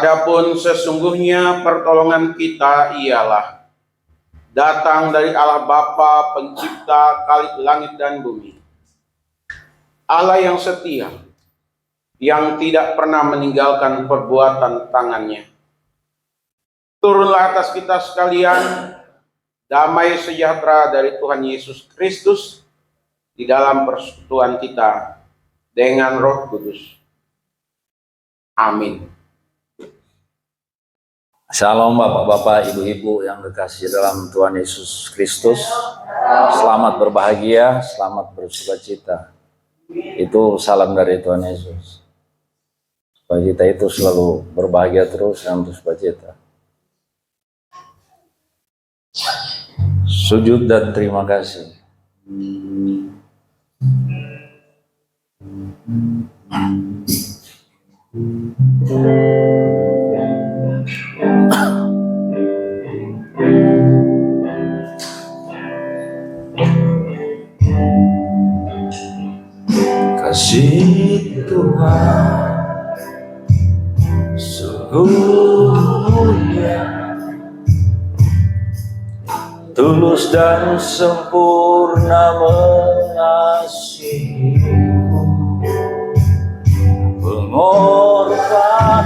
Adapun sesungguhnya pertolongan kita ialah datang dari Allah Bapa pencipta langit dan bumi. Allah yang setia, yang tidak pernah meninggalkan perbuatan tangannya. Turunlah atas kita sekalian damai sejahtera dari Tuhan Yesus Kristus di dalam persekutuan kita dengan Roh Kudus. Amin. Shalom Bapak-bapak, Ibu-ibu yang dikasihi dalam Tuhan Yesus Kristus. Selamat berbahagia, selamat bersukacita. Itu salam dari Tuhan Yesus. Supaya kita itu selalu berbahagia terus dan bersukacita. Sujud dan terima kasih. Kasih Tuhan sungguh mulia, tulus dan sempurna mengasihiku, pengorbanan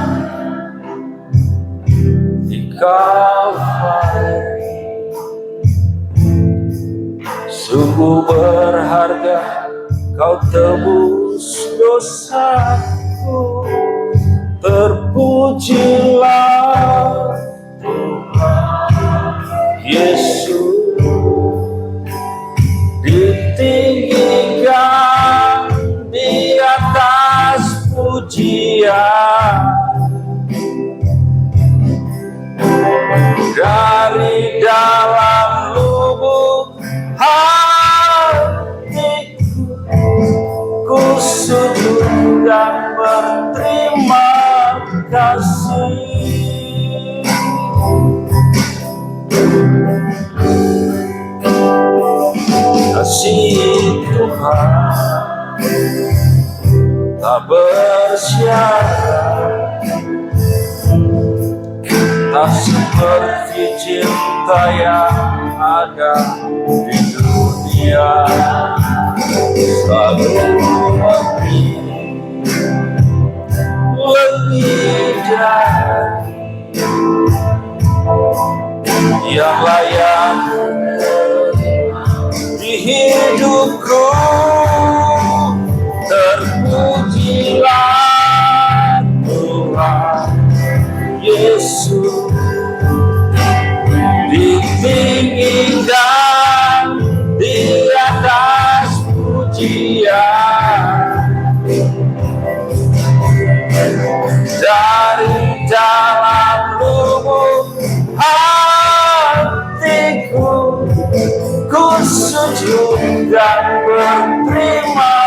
di Kalvari sungguh berharga. Kau tebus dosaku, terpujilah Tuhan Yesus, ditinggikan di atas pujian, dari dalam lubuk ku sujud dan berterima kasih. Kasih Tuhan tak bersyarat, tak seperti cinta yang ada di dunia. Selalu memberi lebih dari yang layak di hidupku. Terpujilah Tuhan Yesus, ditinggikan di atas pujian, dari dalam lubuk hatiku ku sujud dan berterima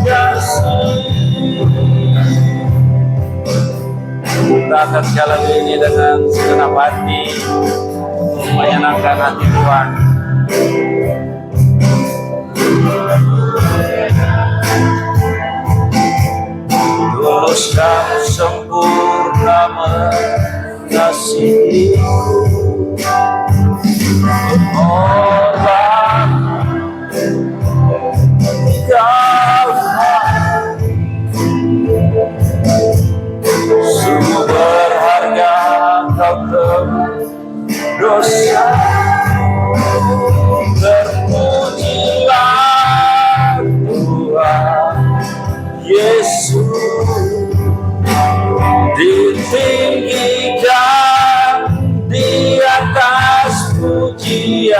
kasih. Kita akan sekali ini dengan segenap hati menyenangkan hati Tuhan. Tulus dan sempurna mengasihiku, orang sungguh berharga. Kau tebus dosa, terpujilah Tuhan Yesus, ditinggikan di atas pujian,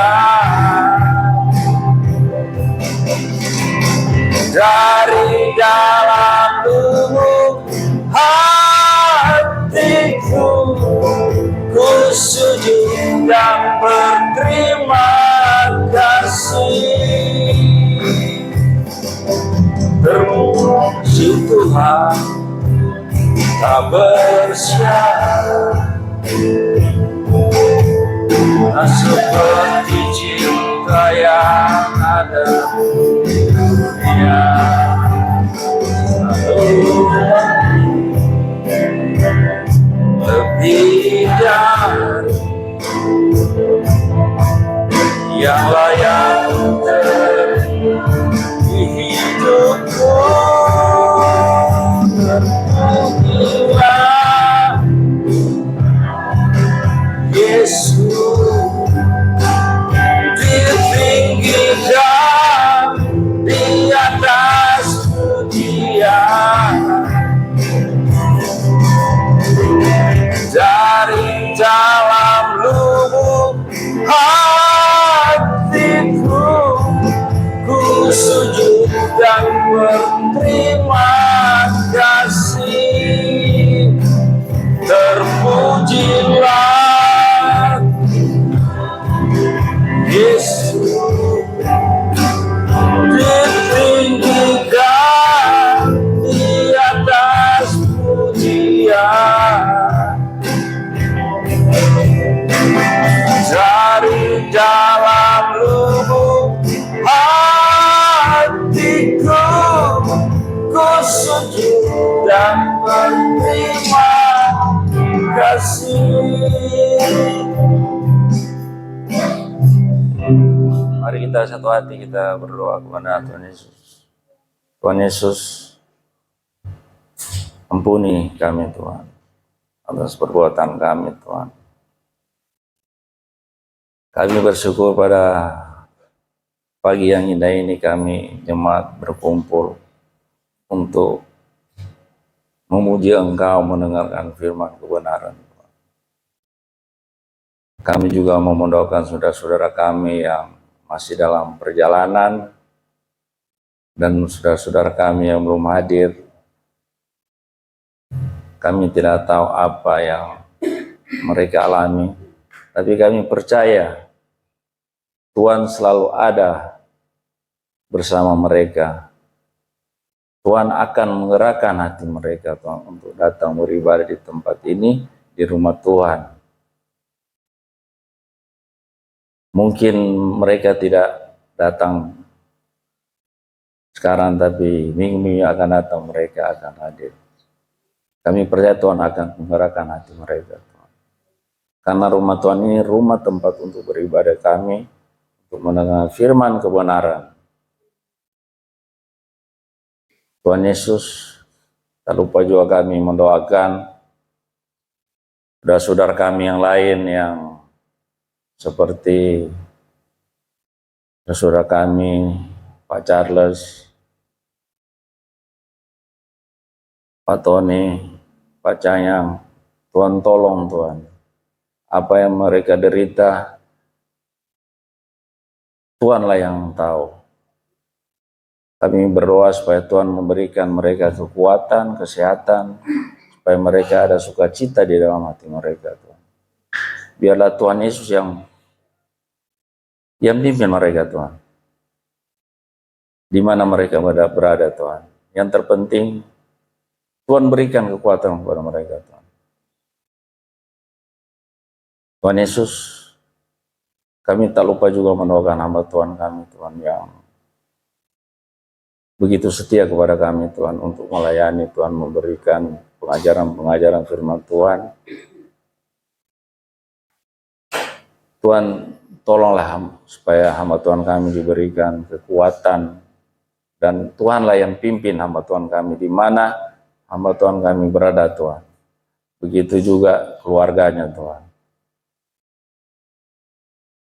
dari dalam lubuk hatiku ku sujud dan berterima kasih. Terpuji Tuhan tak bersyarat, tak seperti cinta yang ada di dunia. Yesus ditinggikan di atas pujian, dari dalam lubuk hatiku ku sujud dan berterima kasih. Terpujilah Yesus ditinggikan di atas pujian, dari dalam lubuk hatiku ku sujud dan berterima kasih. Mari kita satu hati kita berdoa kepada Tuhan Yesus. Tuhan Yesus, ampuni kami Tuhan atas perbuatan kami Tuhan. Kami bersyukur pada pagi yang indah ini kami jemaat berkumpul untuk memuji Engkau, mendengarkan firman kebenaran. Kami juga mendoakan saudara-saudara kami yang masih dalam perjalanan dan saudara-saudara kami yang belum hadir. Kami tidak tahu apa yang mereka alami, tapi kami percaya Tuhan selalu ada bersama mereka. Tuhan akan menggerakkan hati mereka Tuhan untuk datang beribadah di tempat ini, di rumah Tuhan. Mungkin mereka tidak datang sekarang, tapi minggu-minggu akan datang mereka akan hadir. Kami percaya Tuhan akan menggerakkan hati mereka Tuhan. Karena rumah Tuhan ini rumah tempat untuk beribadah kami, untuk mendengar firman kebenaran. Tuhan Yesus, tak lupa juga kami mendoakan saudara-saudara kami yang lain yang seperti saudara kami, Pak Charles, Pak Tony, Pak Cayang. Tuhan tolong Tuhan, apa yang mereka derita, Tuhanlah yang tahu. Kami berdoa supaya Tuhan memberikan mereka kekuatan, kesehatan, supaya mereka ada sukacita di dalam hati mereka Tuhan. Biarlah Tuhan Yesus yang pimpin mereka Tuhan. Di mana mereka berada Tuhan. Yang terpenting Tuhan berikan kekuatan kepada mereka Tuhan. Tuhan Yesus, kami tak lupa juga mendoakan hamba Tuhan kami Tuhan yang begitu setia kepada kami Tuhan untuk melayani Tuhan, memberikan pengajaran-pengajaran firman Tuhan. Tuhan tolonglah supaya hamba Tuhan kami diberikan kekuatan, dan Tuhanlah yang pimpin hamba Tuhan kami di mana hamba Tuhan kami berada Tuhan. Begitu juga keluarganya Tuhan.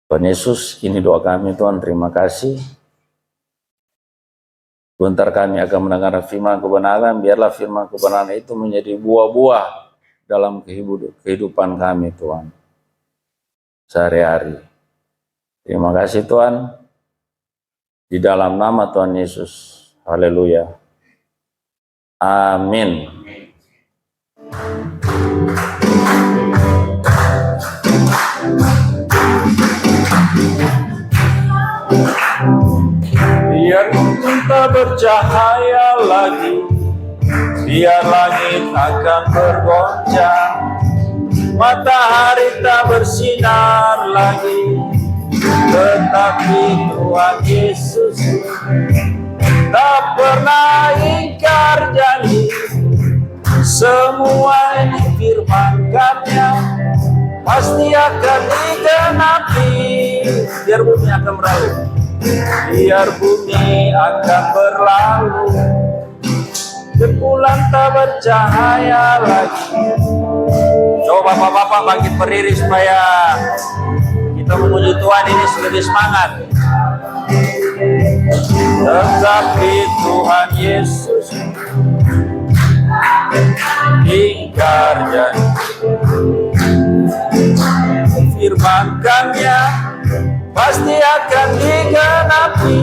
Tuhan Yesus, ini doa kami Tuhan, terima kasih. Sebentar kami akan mendengar firman kebenaran, biarlah firman kebenaran itu menjadi buah-buah dalam kehidupan kami Tuhan sehari-hari. Terima kasih Tuhan, di dalam nama Tuhan Yesus. Haleluya. Amin. Biar bumi tak bercahaya lagi, biar langit akan bergoncang, matahari tak bersinar lagi, tetapi Tuhan Yesus tak pernah ingkar janji. Semua yang difirmankannya pasti akan digenapi. Biar bumi akan berlalu, biar bumi akan berlalu, dan bulan tak bercahaya lagi. Coba bapak-bapak bangkit berdiri supaya memuji Tuhan ini sebagai semangat. Tetapi Tuhan Yesus ingkar janji, firman-Nya pasti akan digenapi.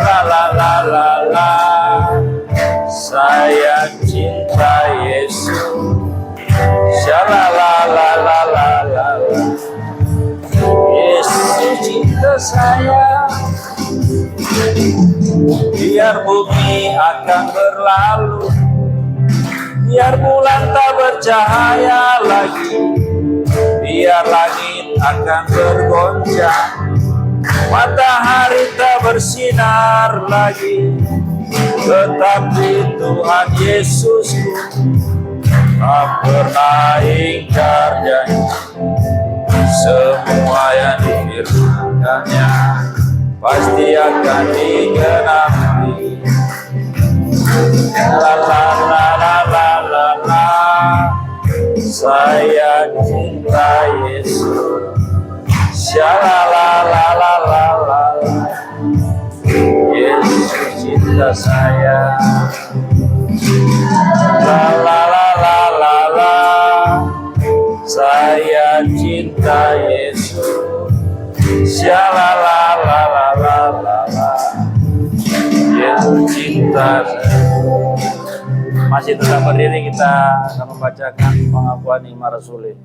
La la la la la, saya cinta Yesus. Shalalalalala, Yesus cinta saya. Biar bumi akan berlalu, biar bulan tak bercahaya lagi, biar langit akan bergoncang, matahari tak bersinar lagi, tetapi Tuhan Yesusku tak pernah ingkar janji. Semua yang difirmankannya pasti akan digenapi. La la la la la la la, saya cinta Yesus. Shalalalalala, Yesus cinta saya. La la la la la la, saya cinta Yesus. Shalalalalala, Yesus cinta saya. Masih tetap berdiri, kita akan membacakan pengakuan iman Rasul.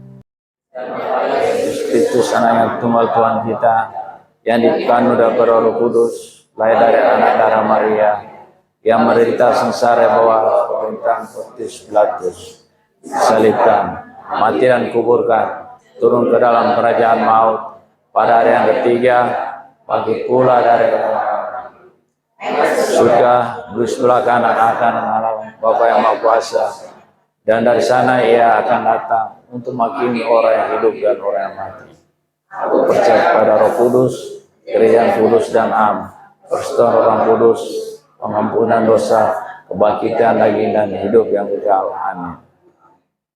Kristus anak yang tunggal Tuhan kita, yang dikandung dari Roh Kudus, lahir dari anak darah Maria, yang menderita sengsara bawah pemerintahan Pontius Pilatus, disalibkan, mati dan kuburkan, turun ke dalam kerajaan maut, pada hari yang ketiga bangkit pula dari surga, duduk sebelah kanan akan Allah Bapa yang Maha Kuasa, dan dari sana Ia akan datang untuk menghakimi orang yang hidup dan orang yang mati. Aku percaya kepada Roh Kudus, gereja yang kudus dan am, persekutuan Orang Kudus, pengampunan dosa, kebangkitan daging dan hidup yang kekal. Amin.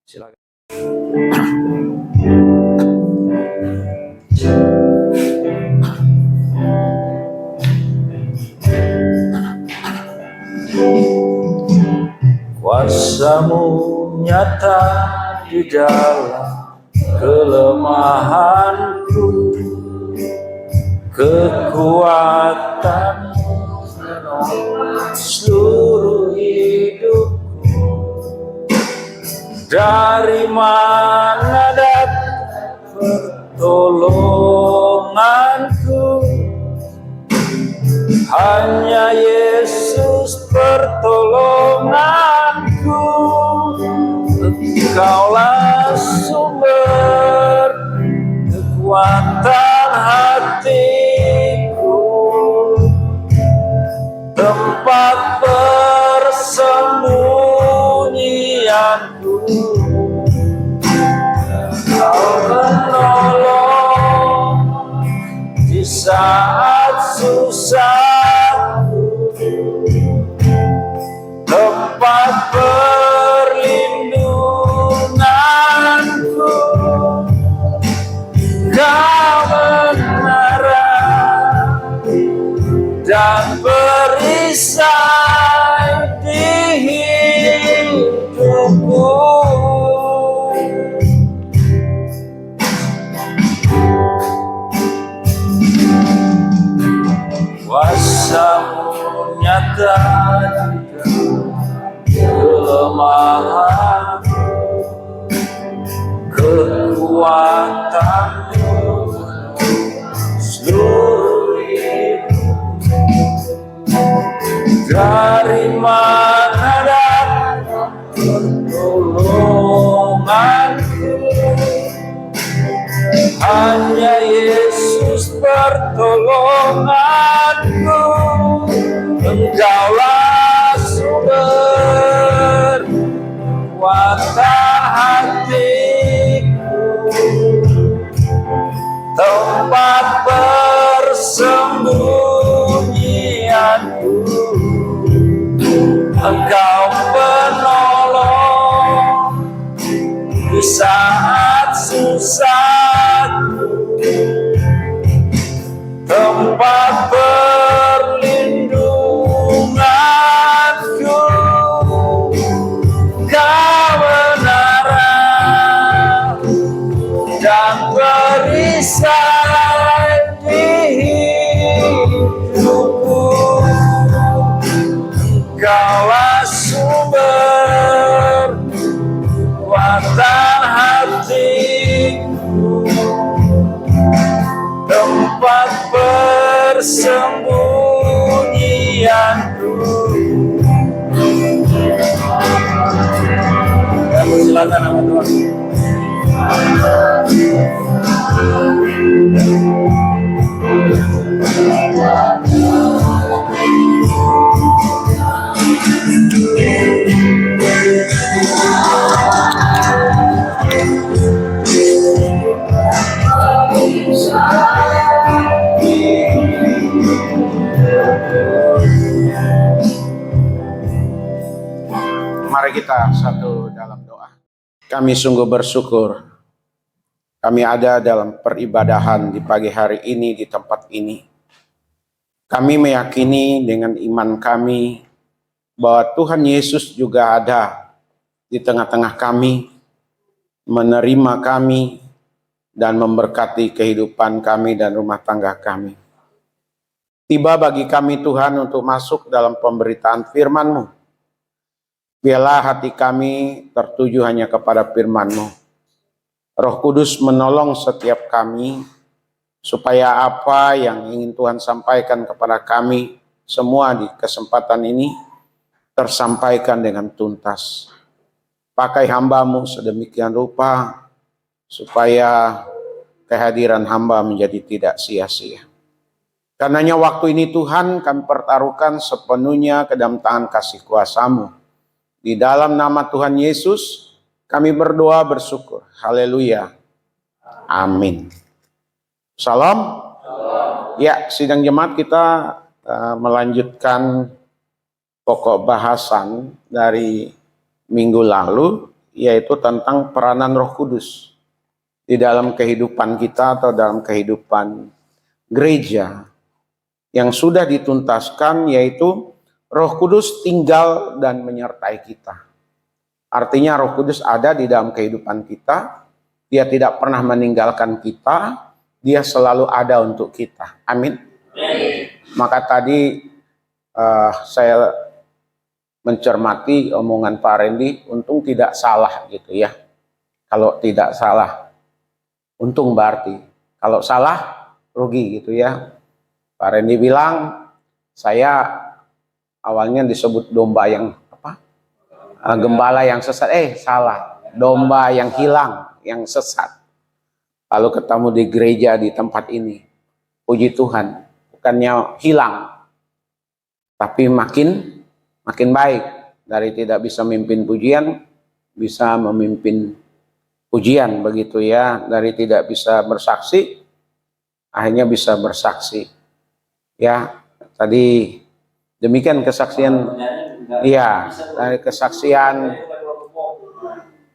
Silakan. Kuasa-Mu nyata di dalam kelemahanku, kekuatan-Mu seluruh hidupku. Dari mana datang pertolonganku? Hanya Yesus pertolonganku. Engkaulah sumber kekuatan hatiku, tempat persembunyianku. Kau menolong di saat susahku, tempat perlindunganku. Kau menara dan perisai di hidupku. Kuasa-Mu nyata kelemahan, kekuatan-Mu seluruh hidup. Dari mana datang pertolonganku? Hanya Yesus pertolonganku. Engkaulah sumber kekuatan hatiku, tempat persembunyianku. Engkau penolong di saat saat susah, tempat perlindunganku, kebenaran dan perisai di hidupku. Engkaulah sumber kekuatan hatiku, tempat persembunyianku. Ya, silakan nama Tuhan. Mari kita satu dalam doa. Kami sungguh bersyukur kami ada dalam peribadahan di pagi hari ini di tempat ini. Kami meyakini dengan iman kami bahwa Tuhan Yesus juga ada di tengah-tengah kami, menerima kami dan memberkati kehidupan kami dan rumah tangga kami. Tiba bagi kami Tuhan untuk masuk dalam pemberitaan firman-Mu. Biarlah hati kami tertuju hanya kepada firman-Mu. Roh Kudus menolong setiap kami, supaya apa yang ingin Tuhan sampaikan kepada kami semua di kesempatan ini tersampaikan dengan tuntas. Pakai hamba-Mu sedemikian rupa, supaya kehadiran hamba menjadi tidak sia-sia. Karenanya waktu ini Tuhan kami pertaruhkan sepenuhnya ke dalam tangan kasih kuasa-Mu. Di dalam nama Tuhan Yesus kami berdoa bersyukur. Haleluya. Amin. Salam. Ya, sidang jemaat kita melanjutkan pokok bahasan dari minggu lalu, yaitu tentang peranan Roh Kudus di dalam kehidupan kita atau dalam kehidupan gereja yang sudah dituntaskan, yaitu Roh Kudus tinggal dan menyertai kita. Artinya Roh Kudus ada di dalam kehidupan kita, Dia tidak pernah meninggalkan kita, Dia selalu ada untuk kita. Amin. Maka tadi saya mencermati omongan Pak Randy, untung tidak salah gitu ya. Kalau tidak salah, untung berarti. Kalau salah, rugi gitu ya. Pak Randy bilang, saya awalnya disebut domba yang gembala yang sesat. Salah. Domba yang hilang, yang sesat. Lalu ketemu di gereja di tempat ini. Puji Tuhan, bukannya hilang, tapi makin baik. Dari tidak bisa memimpin pujian, bisa memimpin pujian begitu ya. Dari tidak bisa bersaksi, akhirnya bisa bersaksi. Ya, tadi demikian kesaksian. Iya, dari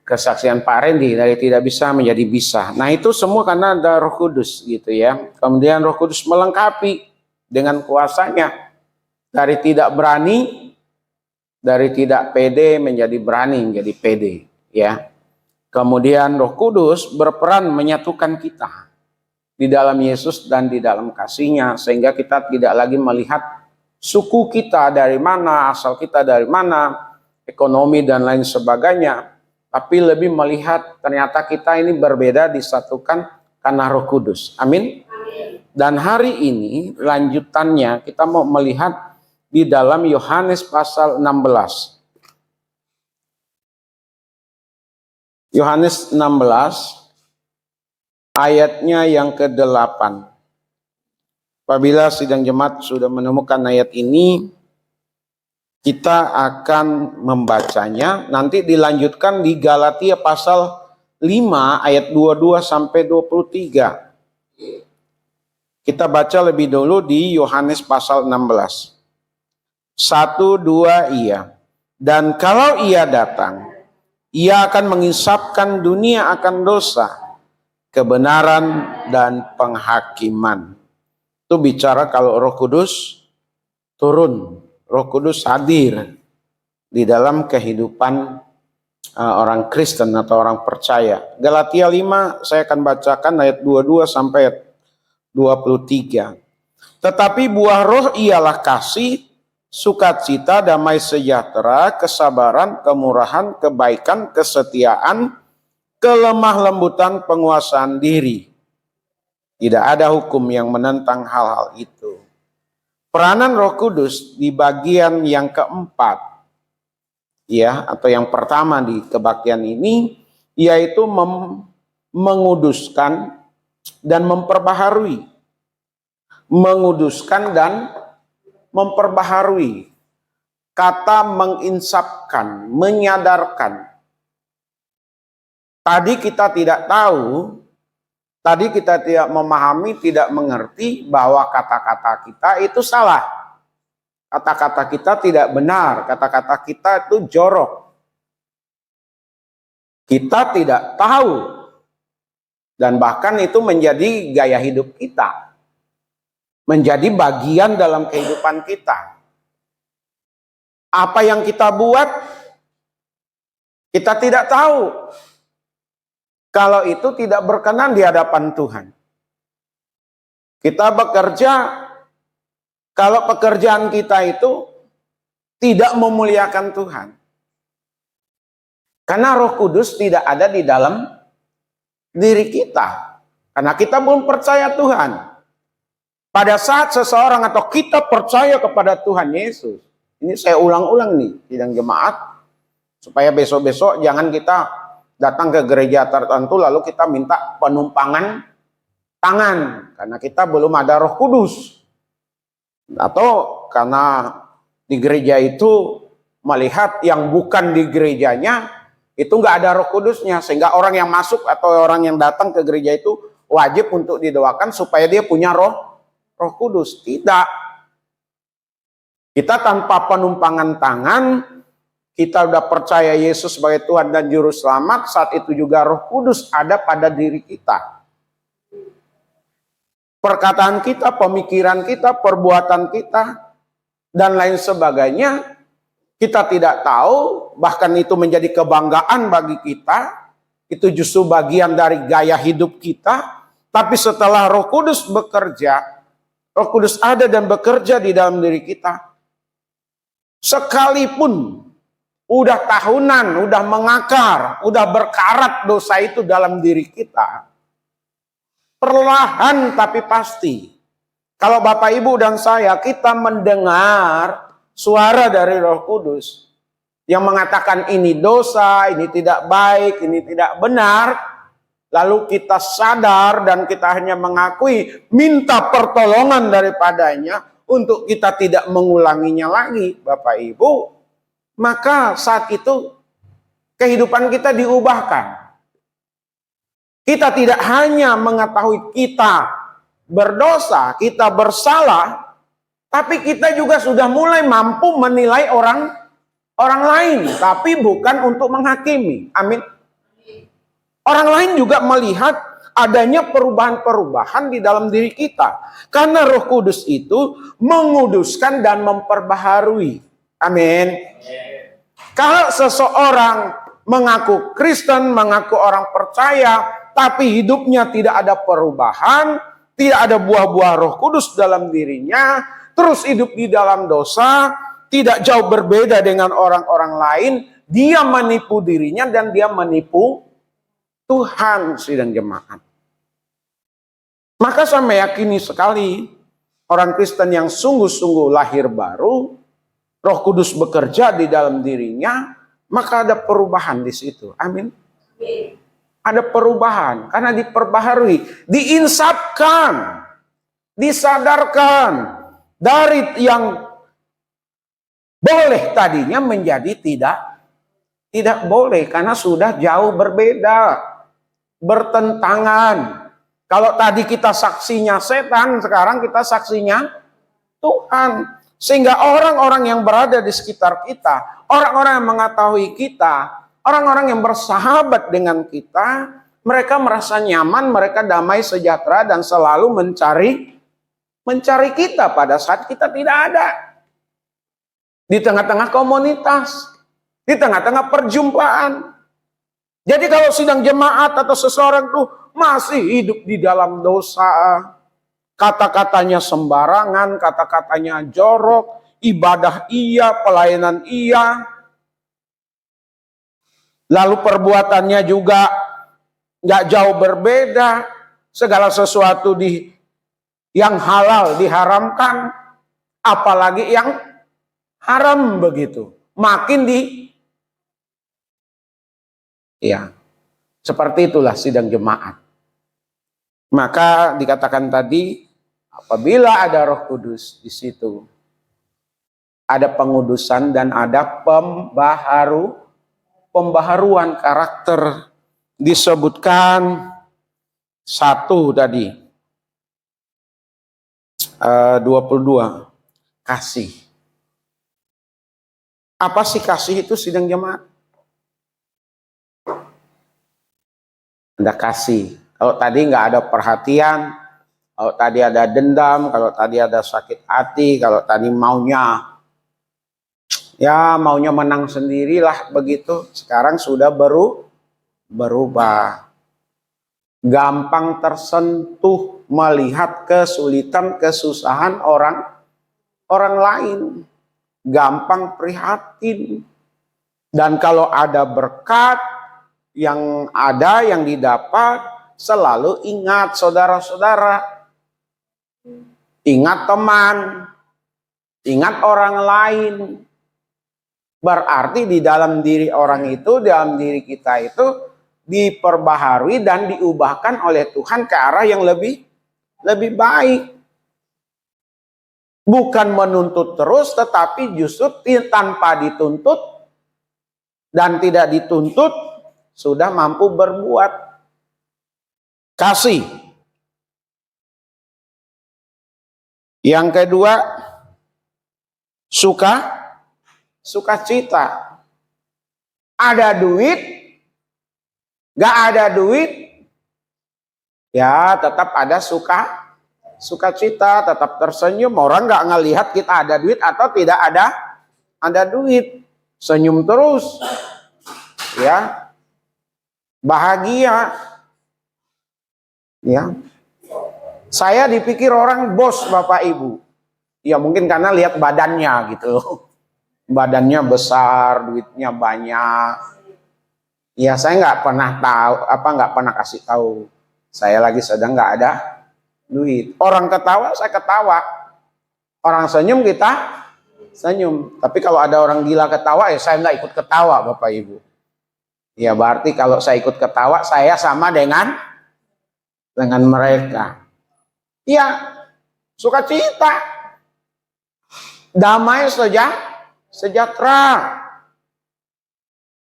kesaksian Pak Randy, dari tidak bisa menjadi bisa. Nah, itu semua karena ada Roh Kudus gitu ya. Kemudian Roh Kudus melengkapi dengan kuasanya, dari tidak berani, dari tidak pede menjadi berani, menjadi pede ya. Kemudian Roh Kudus berperan menyatukan kita di dalam Yesus dan di dalam kasih-Nya, sehingga kita tidak lagi melihat suku kita dari mana, asal kita dari mana, ekonomi dan lain sebagainya, tapi lebih melihat ternyata kita ini berbeda, disatukan karena Roh Kudus. Amin. Dan hari ini lanjutannya kita mau melihat di dalam Yohanes pasal 16. Yohanes 16 ayatnya yang ke-8. Apabila sidang jemaat sudah menemukan ayat ini, kita akan membacanya. Nanti dilanjutkan di Galatia pasal 5 ayat 22 sampai 23. Kita baca lebih dulu di Yohanes pasal 16. 1, 2, iya. Dan kalau ia datang, Ia akan mengisapkan dunia akan dosa, kebenaran, dan penghakiman. Itu bicara kalau Roh Kudus turun, Roh Kudus hadir di dalam kehidupan orang Kristen atau orang percaya. Galatia 5 saya akan bacakan ayat 22 sampai ayat 23. Tetapi buah roh ialah kasih, sukacita, damai sejahtera, kesabaran, kemurahan, kebaikan, kesetiaan, kelemah lembutan, penguasaan diri. Tidak ada hukum yang menentang hal-hal itu. Peranan Roh Kudus di bagian yang keempat, ya, atau yang pertama di kebaktian ini, yaitu menguduskan dan memperbaharui. Menguduskan dan memperbaharui. Kata menginsapkan, menyadarkan. Tadi kita tidak tahu, tadi kita tidak memahami, tidak mengerti bahwa kata-kata kita itu salah. Kata-kata kita tidak benar, kata-kata kita itu jorok. Kita tidak tahu, dan bahkan itu menjadi gaya hidup kita. Menjadi bagian dalam kehidupan kita. Apa yang kita buat, kita tidak tahu. Kalau itu tidak berkenan di hadapan Tuhan. Kita bekerja, kalau pekerjaan kita itu tidak memuliakan Tuhan. Karena Roh Kudus tidak ada di dalam diri kita. Karena kita belum percaya Tuhan. Pada saat seseorang atau kita percaya kepada Tuhan Yesus, ini saya ulang-ulang nih, sidang jemaat, supaya besok-besok jangan kita datang ke gereja tertentu lalu kita minta penumpangan tangan, karena kita belum ada Roh Kudus. Atau karena di gereja itu melihat yang bukan di gerejanya, itu nggak ada Roh Kudusnya, sehingga orang yang masuk atau orang yang datang ke gereja itu wajib untuk didoakan supaya dia punya Roh Kudus. Tidak. Kita tanpa penumpangan tangan, kita udah percaya Yesus sebagai Tuhan dan Juru Selamat, saat itu juga Roh Kudus ada pada diri kita. Perkataan kita, pemikiran kita, perbuatan kita, dan lain sebagainya, kita tidak tahu, bahkan itu menjadi kebanggaan bagi kita, itu justru bagian dari gaya hidup kita, tapi setelah Roh Kudus bekerja, Roh Kudus ada dan bekerja di dalam diri kita. Sekalipun udah tahunan, udah mengakar, udah berkarat dosa itu dalam diri kita, perlahan tapi pasti, kalau Bapak Ibu dan saya, kita mendengar suara dari Roh Kudus yang mengatakan ini dosa, ini tidak baik, ini tidak benar, lalu kita sadar dan kita hanya mengakui, minta pertolongan daripadanya untuk kita tidak mengulanginya lagi, Bapak Ibu, maka saat itu kehidupan kita diubahkan. Kita tidak hanya mengetahui kita berdosa, kita bersalah, tapi kita juga sudah mulai mampu menilai orang lain, tapi bukan untuk menghakimi. Amin. Orang lain juga melihat adanya perubahan-perubahan di dalam diri kita. Karena Roh Kudus itu menguduskan dan memperbaharui. Amin. Kalau seseorang mengaku Kristen, mengaku orang percaya, tapi hidupnya tidak ada perubahan, tidak ada buah-buah Roh Kudus dalam dirinya, terus hidup di dalam dosa, tidak jauh berbeda dengan orang-orang lain, dia menipu dirinya dan dia menipu Tuhan, sidang jemaat. Maka saya meyakini sekali, orang Kristen yang sungguh-sungguh lahir baru, Roh Kudus bekerja di dalam dirinya, maka ada perubahan di situ. Amin. Ada perubahan, karena diperbaharui, diinsapkan, disadarkan, dari yang boleh tadinya menjadi tidak boleh, karena sudah jauh berbeda, bertentangan. Kalau tadi kita saksinya setan, sekarang kita saksinya Tuhan. Sehingga orang-orang yang berada di sekitar kita, orang-orang yang mengetahui kita, orang-orang yang bersahabat dengan kita, mereka merasa nyaman, mereka damai sejahtera dan selalu mencari kita pada saat kita tidak ada. Di tengah-tengah komunitas, di tengah-tengah perjumpaan. Jadi kalau sidang jemaat atau seseorang tuh masih hidup di dalam dosa, kata-katanya sembarangan, kata-katanya jorok, ibadah iya, pelayanan iya, lalu perbuatannya juga nggak jauh berbeda, segala sesuatu yang halal diharamkan, apalagi yang haram begitu. Makin ya, seperti itulah sidang jemaat. Maka dikatakan tadi, apabila ada Roh Kudus di situ, ada pengudusan dan ada pembaharuan karakter. Disebutkan satu tadi, 22, kasih. Apa sih kasih itu sidang jemaat? Ada kasih. Kalau tadi nggak ada perhatian, kalau tadi ada dendam, kalau tadi ada sakit hati, kalau tadi maunya menang sendirilah begitu. Sekarang sudah berubah. Gampang tersentuh melihat kesulitan, kesusahan orang lain. Gampang prihatin. Dan kalau ada berkat yang didapat, selalu ingat saudara-saudara. Ingat teman. Ingat orang lain. Berarti di dalam diri orang itu, dalam diri kita itu diperbaharui dan diubahkan oleh Tuhan ke arah yang lebih baik. Bukan menuntut terus, tetapi justru tanpa dituntut dan tidak dituntut sudah mampu berbuat. Kasih. Yang kedua, sukacita. Ada duit, gak ada duit, ya tetap ada sukacita, tetap tersenyum. Orang gak ngelihat kita ada duit atau tidak ada duit. Senyum terus, ya, bahagia, ya. Saya dipikir orang bos, Bapak Ibu. Ya mungkin karena lihat badannya gitu. Badannya besar, duitnya banyak. Ya saya nggak pernah tahu, nggak pernah kasih tahu. Saya lagi sedang nggak ada duit. Orang ketawa, saya ketawa. Orang senyum, kita senyum. Tapi kalau ada orang gila ketawa, ya saya nggak ikut ketawa, Bapak Ibu. Ya berarti kalau saya ikut ketawa, saya sama dengan mereka. Ya, sukacita, damai sejahtera.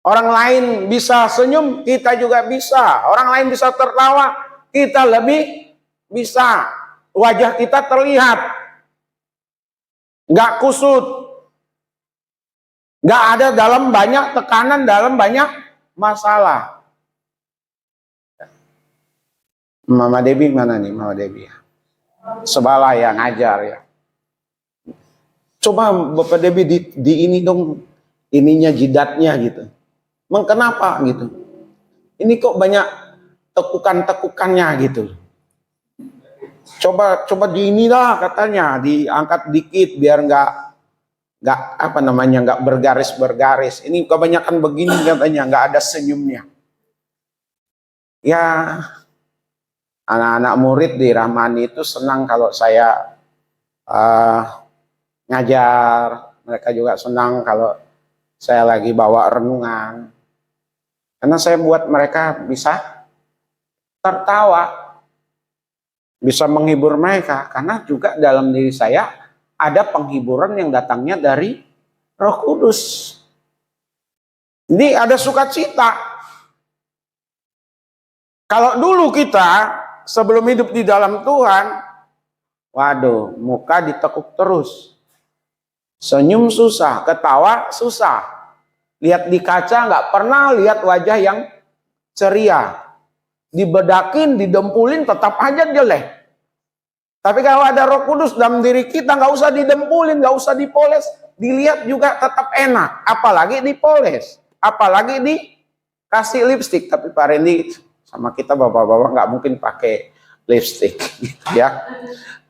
Orang lain bisa senyum, kita juga bisa. Orang lain bisa tertawa, kita lebih bisa. Wajah kita terlihat, nggak kusut, nggak ada dalam banyak tekanan, dalam banyak masalah. Mama Debbie mana nih, Mama Debbie? Sebala ya, ngajar ya. Coba Bapak Debbie di ini dong, ininya jidatnya gitu. Emang kenapa gitu? Ini kok banyak tekukan-tekukannya gitu. Coba di inilah katanya, diangkat dikit biar nggak bergaris-bergaris. Ini kebanyakan begini katanya, nggak ada senyumnya. Ya, anak-anak murid di Rahmani itu senang kalau saya ngajar. Mereka juga senang kalau saya lagi bawa renungan. Karena saya buat mereka bisa tertawa, bisa menghibur mereka. Karena juga dalam diri saya ada penghiburan yang datangnya dari Roh Kudus. Jadi ada sukacita. Kalau dulu kita sebelum hidup di dalam Tuhan, waduh, muka ditekuk terus. Senyum susah, ketawa susah. Lihat di kaca nggak pernah lihat wajah yang ceria. Dibedakin, didempulin tetap aja jelek. Tapi kalau ada Roh Kudus dalam diri kita, nggak usah didempulin, nggak usah dipoles, dilihat juga tetap enak. Apalagi dipoles, apalagi dikasih lipstik. Tapi Pak Randy sama kita bapak-bapak nggak mungkin pakai lipstik, gitu ya.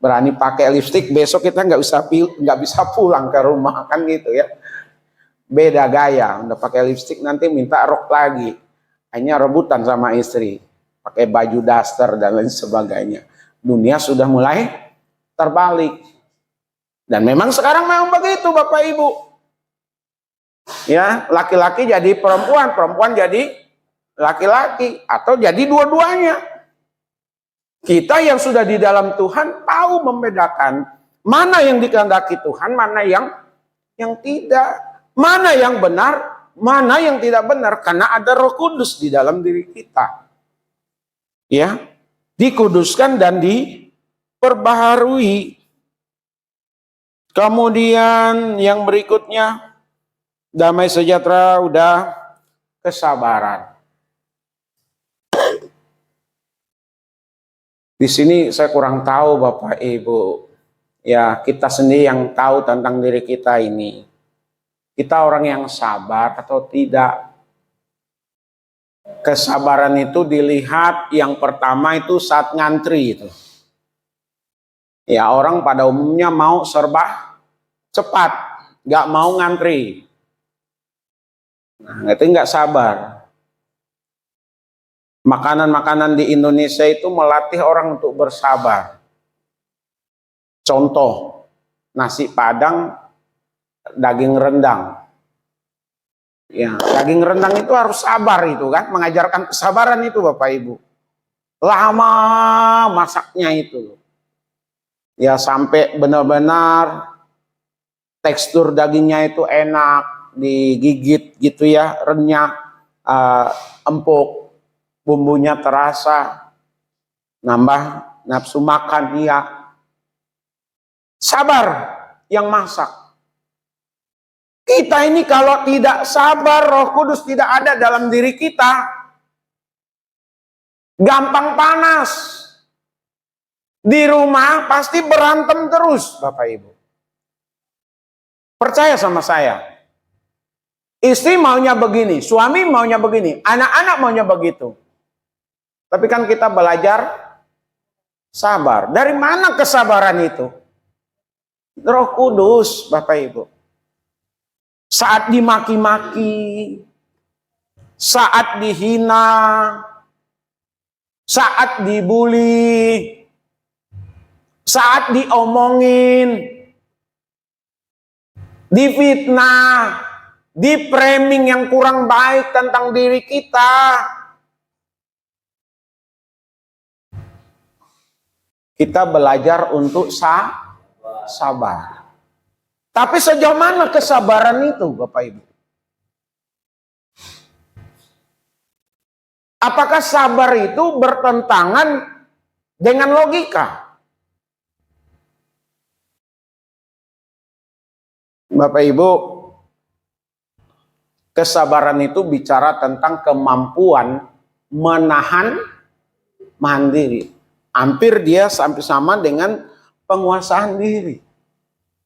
Berani pakai lipstik, besok kita nggak bisa pulang ke rumah, kan gitu ya. Beda gaya, udah pakai lipstik nanti minta rok lagi, hanya rebutan sama istri, pakai baju daster dan lain sebagainya. Dunia sudah mulai terbalik, dan memang sekarang memang begitu Bapak Ibu. Ya, laki-laki jadi perempuan, perempuan jadi laki-laki, atau jadi dua-duanya. Kita yang sudah di dalam Tuhan tahu membedakan mana yang dikehendaki Tuhan, mana yang tidak. Mana yang benar, mana yang tidak benar, karena ada Roh Kudus di dalam diri kita. Ya, dikuduskan dan diperbaharui. Kemudian yang berikutnya, damai sejahtera, udah kesabaran. Di sini saya kurang tahu Bapak Ibu. Ya, kita sendiri yang tahu tentang diri kita ini. Kita orang yang sabar atau tidak? Kesabaran itu dilihat yang pertama itu saat ngantri itu. Ya, orang pada umumnya mau serba cepat, nggak mau ngantri. Nah, itu nggak sabar. Makanan-makanan di Indonesia itu melatih orang untuk bersabar. Contoh, nasi Padang, daging rendang. Ya, daging rendang itu harus sabar itu kan, mengajarkan kesabaran itu Bapak Ibu. Lama masaknya itu. Ya, sampai benar-benar tekstur dagingnya itu enak, digigit gitu ya, renyah, empuk, bumbunya terasa, nambah nafsu makan, ya. Sabar yang masak. Kita ini kalau tidak sabar, Roh Kudus tidak ada dalam diri kita, gampang panas. Di rumah pasti berantem terus, Bapak Ibu. Percaya sama saya. Istri maunya begini, suami maunya begini, anak-anak maunya begitu. Tapi kan kita belajar sabar. Dari mana kesabaran itu? Roh Kudus, Bapak Ibu. Saat dimaki-maki, saat dihina, saat dibully, saat diomongin, difitnah, di-framing yang kurang baik tentang diri kita, kita belajar untuk sabar. Tapi sejauh mana kesabaran itu, Bapak Ibu? Apakah sabar itu bertentangan dengan logika? Bapak Ibu, kesabaran itu bicara tentang kemampuan menahan diri. Hampir dia sampai sama dengan penguasaan diri.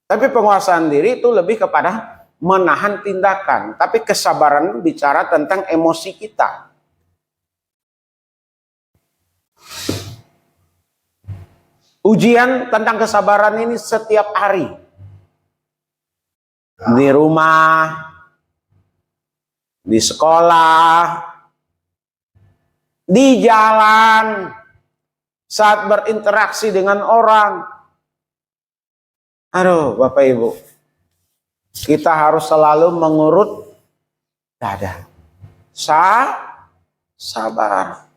Tapi penguasaan diri itu lebih kepada menahan tindakan. Tapi kesabaran bicara tentang emosi kita. Ujian tentang kesabaran ini setiap hari. Di rumah, di sekolah, di jalan, saat berinteraksi dengan orang. Aduh, Bapak Ibu, kita harus selalu mengurut dada. Sabar.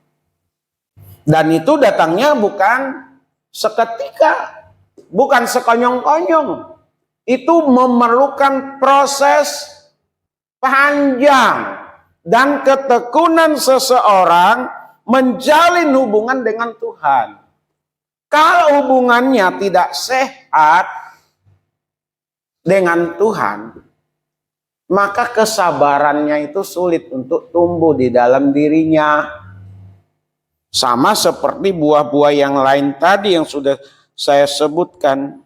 Dan itu datangnya bukan seketika, bukan sekonyong-konyong. Itu memerlukan proses panjang dan ketekunan seseorang menjalin hubungan dengan Tuhan. Kalau hubungannya tidak sehat dengan Tuhan, maka kesabarannya itu sulit untuk tumbuh di dalam dirinya. Sama seperti buah-buah yang lain tadi yang sudah saya sebutkan.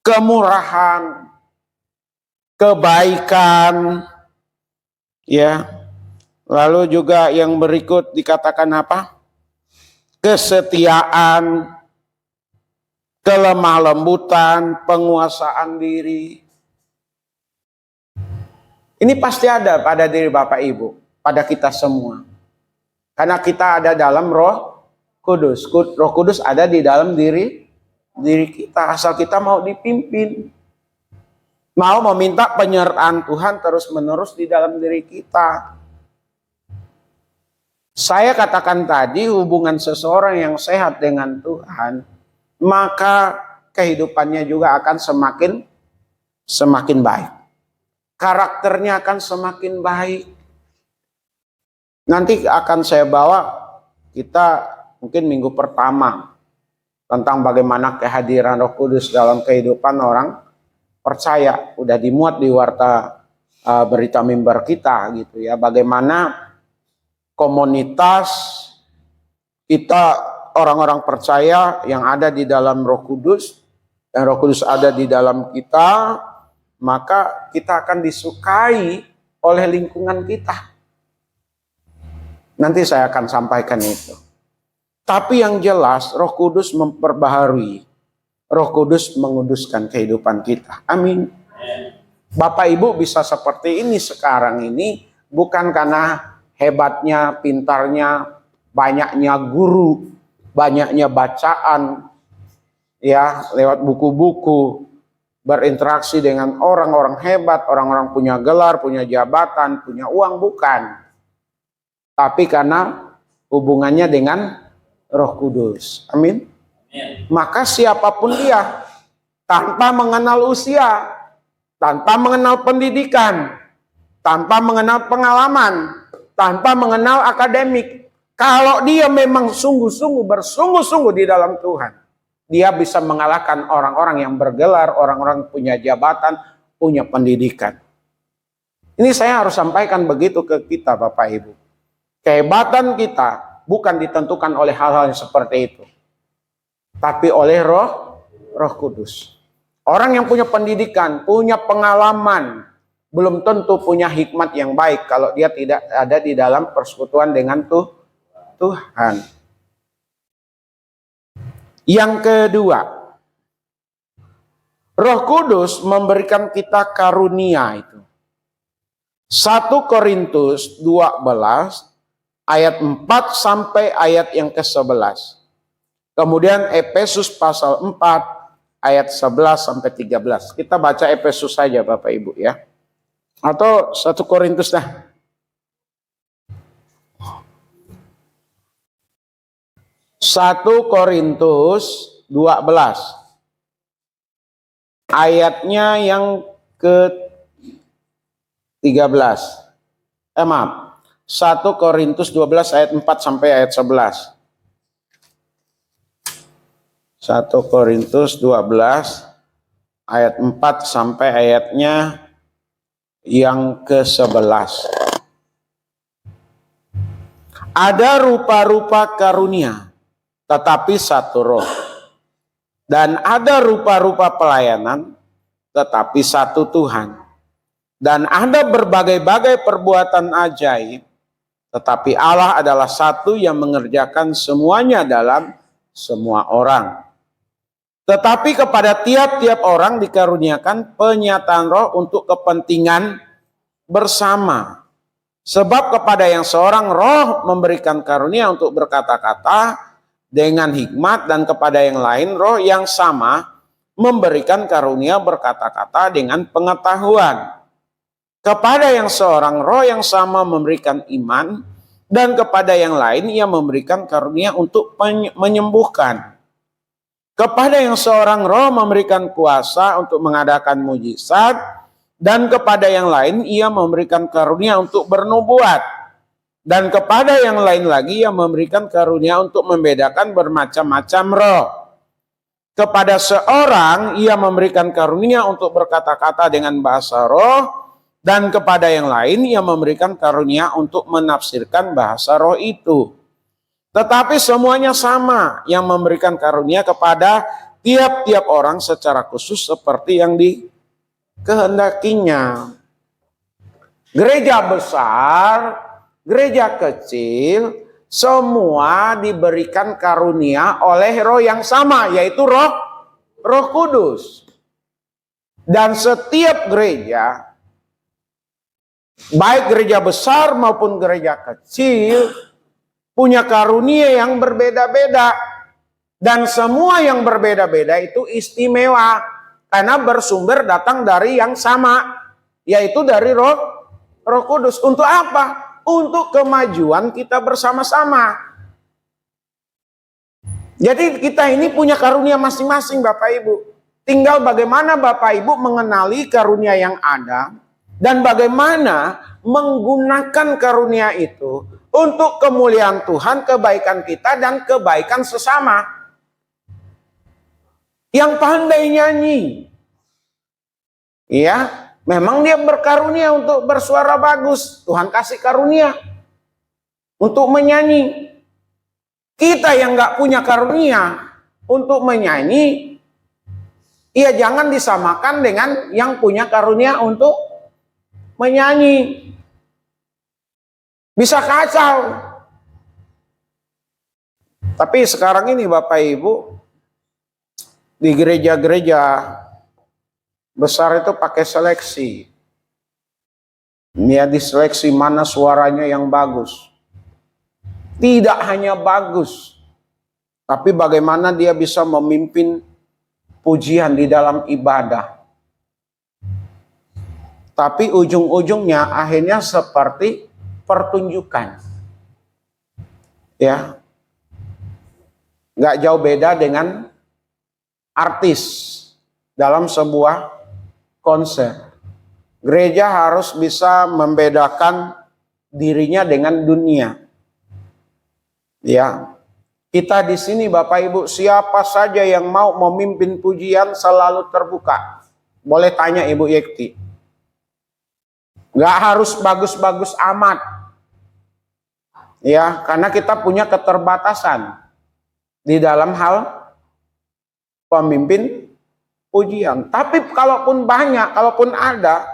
Kemurahan, kebaikan, ya. Lalu juga yang berikut dikatakan apa? Kesetiaan, kelemah lembutan, penguasaan diri. Ini pasti ada pada diri Bapak Ibu, pada kita semua. Karena kita ada dalam Roh Kudus. Roh Kudus ada di dalam diri kita, asal kita mau dipimpin. Mau meminta penyertaan Tuhan terus-menerus di dalam diri kita. Saya katakan tadi, hubungan seseorang yang sehat dengan Tuhan, maka kehidupannya juga akan semakin baik. Karakternya akan semakin baik. Nanti akan saya bawa kita mungkin minggu pertama tentang bagaimana kehadiran Roh Kudus dalam kehidupan orang percaya. Udah dimuat di warta berita mimbar kita gitu ya. Bagaimana komunitas kita orang-orang percaya yang ada di dalam Roh Kudus, dan Roh Kudus ada di dalam kita, maka kita akan disukai oleh lingkungan kita. Nanti saya akan sampaikan itu. Tapi yang jelas Roh Kudus memperbaharui. Roh Kudus menguduskan kehidupan kita. Amin. Bapak Ibu bisa seperti ini sekarang ini bukan karena hebatnya, pintarnya, banyaknya guru, banyaknya bacaan, ya lewat buku-buku, berinteraksi dengan orang-orang hebat, orang-orang punya gelar, punya jabatan, punya uang, bukan. Tapi karena hubungannya dengan Roh Kudus. Amin. Maka siapapun dia, tanpa mengenal usia, tanpa mengenal pendidikan, tanpa mengenal pengalaman, tanpa mengenal akademik, kalau dia memang bersungguh-sungguh di dalam Tuhan, dia bisa mengalahkan orang-orang yang bergelar, orang-orang punya jabatan, punya pendidikan. Ini saya harus sampaikan begitu ke kita Bapak Ibu. Kehebatan kita bukan ditentukan oleh hal-hal yang seperti itu, tapi oleh Roh Kudus. Orang yang punya pendidikan, punya pengalaman, belum tentu punya hikmat yang baik kalau dia tidak ada di dalam persekutuan dengan Tuhan. Yang kedua, Roh Kudus memberikan kita karunia itu. 1 Korintus 12 ayat 4 sampai ayat yang ke-11. Kemudian Efesus pasal 4 ayat 11 sampai 13. Kita baca Efesus saja Bapak Ibu ya. Atau 1 Korintus dah. Satu Korintus 12 ayatnya yang ke-13. Maaf. 1 Korintus 12 ayat 4 sampai ayat 11. 1 Korintus 12 ayat 4 sampai ayatnya yang ke-11. Ada rupa-rupa karunia, tetapi satu Roh. Dan ada rupa-rupa pelayanan, tetapi satu Tuhan. Dan ada berbagai-bagai perbuatan ajaib, tetapi Allah adalah satu yang mengerjakan semuanya dalam semua orang. Tetapi kepada tiap-tiap orang dikaruniakan penyataan Roh untuk kepentingan bersama. Sebab kepada yang seorang Roh memberikan karunia untuk berkata-kata dengan hikmat, dan kepada yang lain Roh yang sama memberikan karunia berkata-kata dengan pengetahuan. Kepada yang seorang Roh yang sama memberikan iman, dan kepada yang lain Ia memberikan karunia untuk menyembuhkan. Kepada yang seorang Roh memberikan kuasa untuk mengadakan mujizat, dan kepada yang lain Ia memberikan karunia untuk bernubuat, dan kepada yang lain lagi Ia memberikan karunia untuk membedakan bermacam-macam roh. Kepada seorang Ia memberikan karunia untuk berkata-kata dengan bahasa roh, Dan kepada yang lain ia memberikan karunia untuk menafsirkan bahasa roh itu. Tetapi semuanya sama, yang memberikan karunia kepada tiap-tiap orang secara khusus seperti yang dikehendakinya. Gereja besar, gereja kecil, semua diberikan karunia oleh roh yang sama, yaitu Roh Kudus. Dan setiap gereja, baik gereja besar maupun gereja kecil, punya karunia yang berbeda-beda. Dan semua yang berbeda-beda itu istimewa, karena bersumber datang dari yang sama, yaitu dari Roh Kudus. Untuk apa? Untuk kemajuan kita bersama-sama. Jadi kita ini punya karunia masing-masing, Bapak Ibu. Tinggal bagaimana Bapak Ibu mengenali karunia yang ada dan bagaimana menggunakan karunia itu untuk kemuliaan Tuhan, kebaikan kita dan kebaikan sesama. Yang pandai nyanyi, ya, memang dia berkarunia untuk bersuara bagus. Tuhan kasih karunia untuk menyanyi. Kita yang nggak punya karunia untuk menyanyi, ya jangan disamakan dengan yang punya karunia untuk menyanyi. Bisa kacau. Tapi sekarang ini Bapak Ibu, di gereja-gereja besar itu pakai seleksi. Dia diseleksi mana suaranya yang bagus. Tidak hanya bagus, tapi bagaimana dia bisa memimpin pujian di dalam ibadah. Tapi ujung-ujungnya akhirnya seperti pertunjukan. Ya. Nggak jauh beda dengan artis dalam sebuah konser. Gereja harus bisa membedakan dirinya dengan dunia. Ya, kita di sini Bapak Ibu, siapa saja yang mau memimpin pujian selalu terbuka. Boleh tanya Ibu Yekti. Nggak harus bagus-bagus amat. Ya, karena kita punya keterbatasan di dalam hal pemimpin pujian. Tapi kalaupun banyak, kalaupun ada,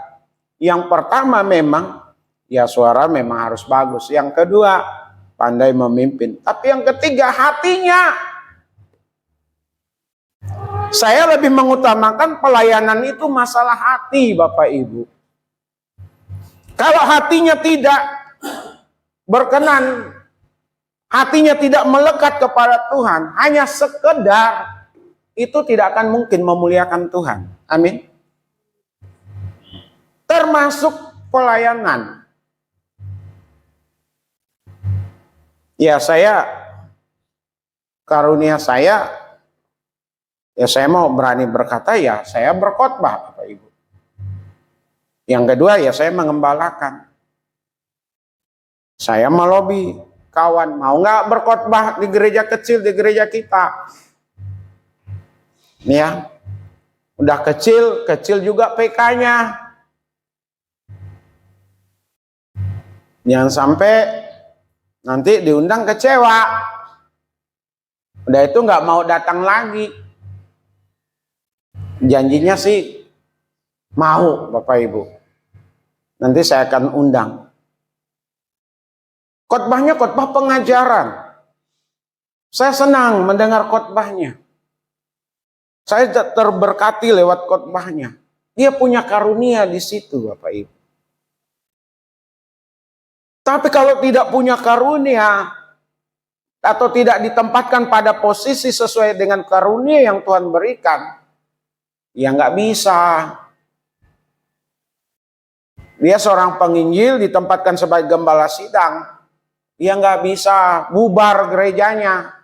yang pertama memang ya suara memang harus bagus. Yang kedua pandai memimpin. Tapi yang ketiga hatinya. Saya lebih mengutamakan pelayanan itu masalah hati Bapak Ibu. Kalau hatinya tidak berkenan, hatinya tidak melekat kepada Tuhan, hanya sekedar, itu tidak akan mungkin memuliakan Tuhan. Amin. Termasuk pelayanan. Ya karunia saya, ya saya mau berani berkata ya saya berkhotbah Bapak Ibu. Yang kedua ya saya mengembalakan. Saya melobi kawan, mau nggak berkhotbah di gereja kecil, di gereja kita. Ya, udah kecil juga PK-nya. Jangan sampai nanti diundang kecewa. Udah itu nggak mau datang lagi. Janjinya sih mau Bapak Ibu. Nanti saya akan undang. Khotbahnya khotbah pengajaran. Saya senang mendengar khotbahnya. Saya terberkati lewat khotbahnya. Dia punya karunia di situ Bapak Ibu. Tapi kalau tidak punya karunia atau tidak ditempatkan pada posisi sesuai dengan karunia yang Tuhan berikan, ya nggak bisa. Dia seorang penginjil ditempatkan sebagai gembala sidang, ya nggak bisa bubar gerejanya.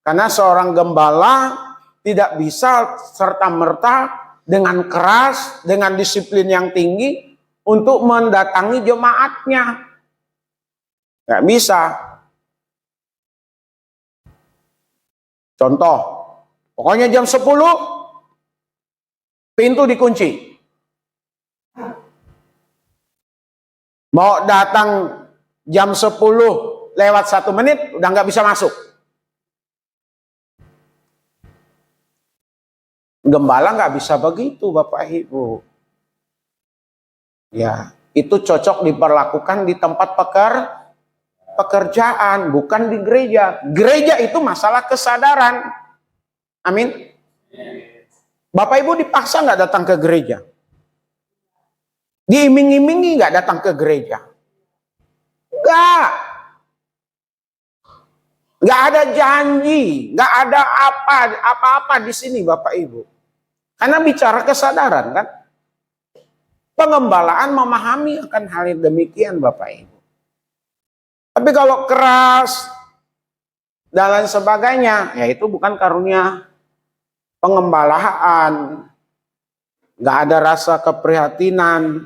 Karena seorang gembala tidak bisa serta-merta dengan keras, dengan disiplin yang tinggi untuk mendatangi jemaatnya. Nggak bisa. Contoh, pokoknya jam 10 pintu dikunci. Mau datang jam 10 lewat 1 menit, udah nggak bisa masuk. Gembala nggak bisa begitu, Bapak Ibu. Ya, itu cocok diperlakukan di tempat pekerjaan, bukan di gereja. Gereja itu masalah kesadaran. Amin. Bapak Ibu dipaksa nggak datang ke gereja? Diiming-imingi nggak datang ke gereja? Nggak. Nggak ada janji, nggak ada apa-apa di sini, Bapak Ibu. Karena bicara kesadaran kan. Pengembalaan memahami akan hal yang demikian, Bapak Ibu. Tapi kalau keras dan lain sebagainya, ya itu bukan karunia pengembalaan. Nggak ada rasa keprihatinan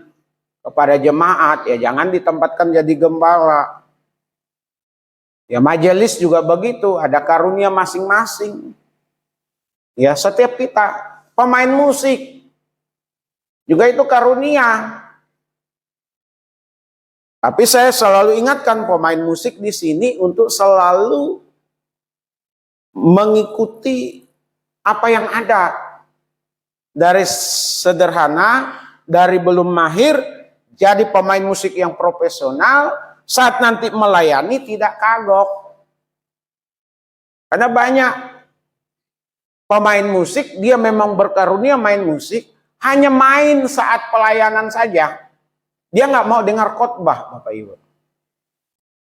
kepada jemaat, ya jangan ditempatkan jadi gembala. Ya majelis juga begitu, ada karunia masing-masing. Ya setiap kita, pemain musik juga itu karunia. Tapi saya selalu ingatkan pemain musik di sini untuk selalu mengikuti apa yang ada. Dari sederhana, dari belum mahir, jadi pemain musik yang profesional, saat nanti melayani tidak kagok. Karena banyak pemain musik, dia memang berkarunia main musik, hanya main saat pelayanan saja. Dia nggak mau dengar khotbah, Bapak Ibu.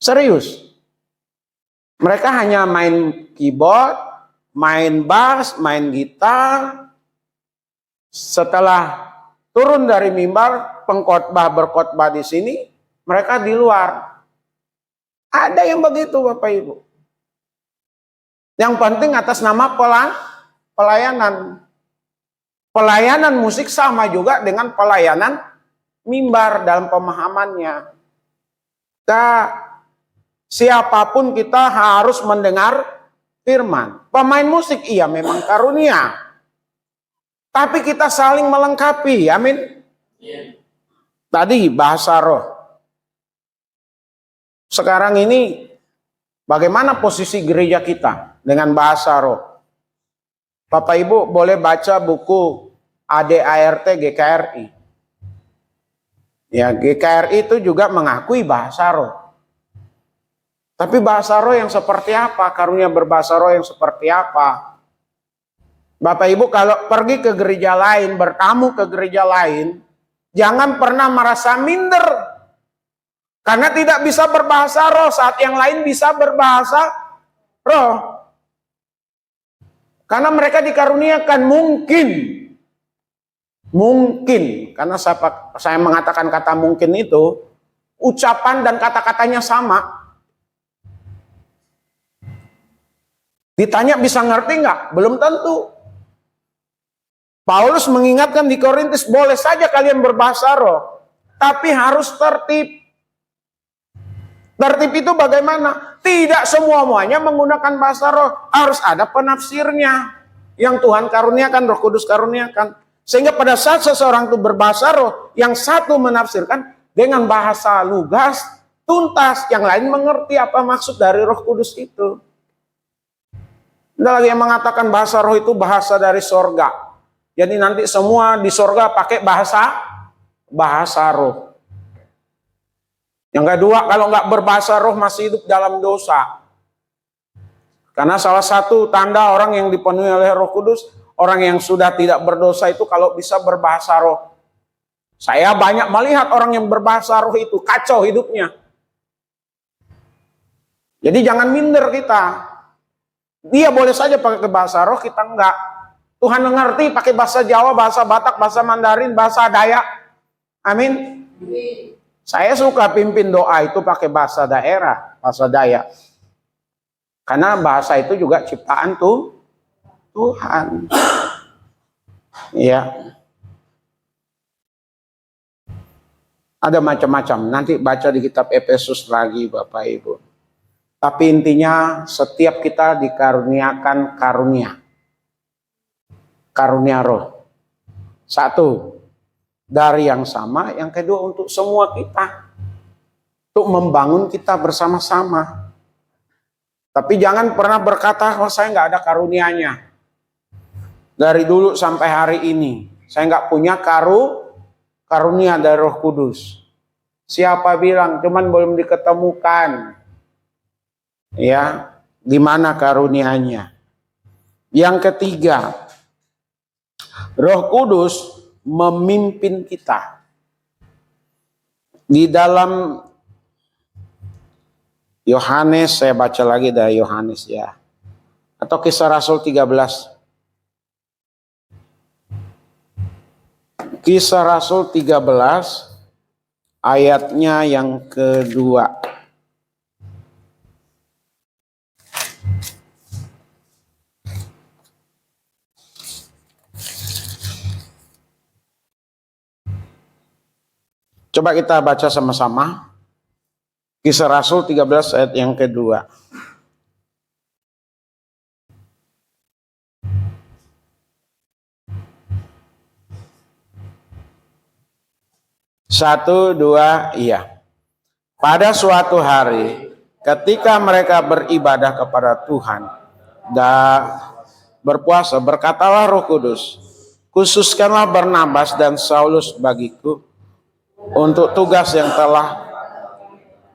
Serius. Mereka hanya main keyboard, main bass, main gitar. Setelah turun dari mimbar, pengkhotbah berkhotbah di sini, mereka di luar. Ada yang begitu, Bapak Ibu. Yang penting atas nama pelayanan. Pelayanan musik sama juga dengan pelayanan mimbar dalam pemahamannya. Siapapun kita harus mendengar firman. Pemain musik iya memang karunia. Tapi kita saling melengkapi, amin. Tadi bahasa roh. Sekarang ini bagaimana posisi gereja kita dengan bahasa roh? Bapak Ibu boleh baca buku ADART GKRI. Ya, GKRI itu juga mengakui bahasa roh. Tapi bahasa roh yang seperti apa? Karunia berbahasa roh yang seperti apa? Bapak Ibu kalau pergi ke gereja lain, bertamu ke gereja lain, jangan pernah merasa minder. Karena tidak bisa berbahasa roh saat yang lain bisa berbahasa roh. Karena mereka dikaruniakan mungkin, karena saya mengatakan kata mungkin itu, ucapan dan kata-katanya sama. Ditanya bisa ngerti nggak? Belum tentu. Paulus mengingatkan di Korintus, boleh saja kalian berbahasa roh, tapi harus tertib. Tertib itu bagaimana? Tidak semuanya menggunakan bahasa roh, harus ada penafsirnya. Yang Tuhan karuniakan, Roh Kudus karuniakan. Sehingga pada saat seseorang itu berbahasa roh, yang satu menafsirkan dengan bahasa lugas, tuntas, yang lain mengerti apa maksud dari Roh Kudus itu. Ada lagi yang mengatakan bahasa roh itu bahasa dari sorga. Jadi nanti semua di sorga pakai bahasa roh. Yang kedua, kalau nggak berbahasa roh masih hidup dalam dosa. Karena salah satu tanda orang yang dipenuhi oleh Roh Kudus, orang yang sudah tidak berdosa itu kalau bisa berbahasa roh. Saya banyak melihat orang yang berbahasa roh itu kacau hidupnya. Jadi jangan minder kita. Dia boleh saja pakai bahasa roh, kita enggak. Tuhan mengerti pakai bahasa Jawa, bahasa Batak, bahasa Mandarin, bahasa Dayak. Amin. Saya suka pimpin doa itu pakai bahasa daerah, bahasa Dayak. Karena bahasa itu juga ciptaan Tuhan. Ya. Ada macam-macam. Nanti baca di kitab Efesus lagi, Bapak Ibu. Tapi intinya setiap kita dikaruniakan karunia. Karunia roh. Satu, dari yang sama. Yang kedua untuk semua kita. untuk membangun kita bersama-sama. Tapi jangan pernah berkata, oh saya nggak ada karunianya. Dari dulu sampai hari ini, saya nggak punya karunia dari Roh Kudus. Siapa bilang? Cuman belum diketemukan. Ya, di mana karunianya? Yang ketiga, Roh Kudus memimpin kita. Di dalam Yohanes, saya baca lagi dari Yohanes ya. Atau Kisah Rasul 13. Kisah Rasul 13 ayatnya yang kedua. Coba kita baca sama-sama. Kisah Rasul 13 ayat yang kedua. Satu, dua, iya. Pada suatu hari, ketika mereka beribadah kepada Tuhan dan berpuasa, berkatalah Roh Kudus, khususkanlah Barnabas dan Saulus bagiku untuk tugas yang telah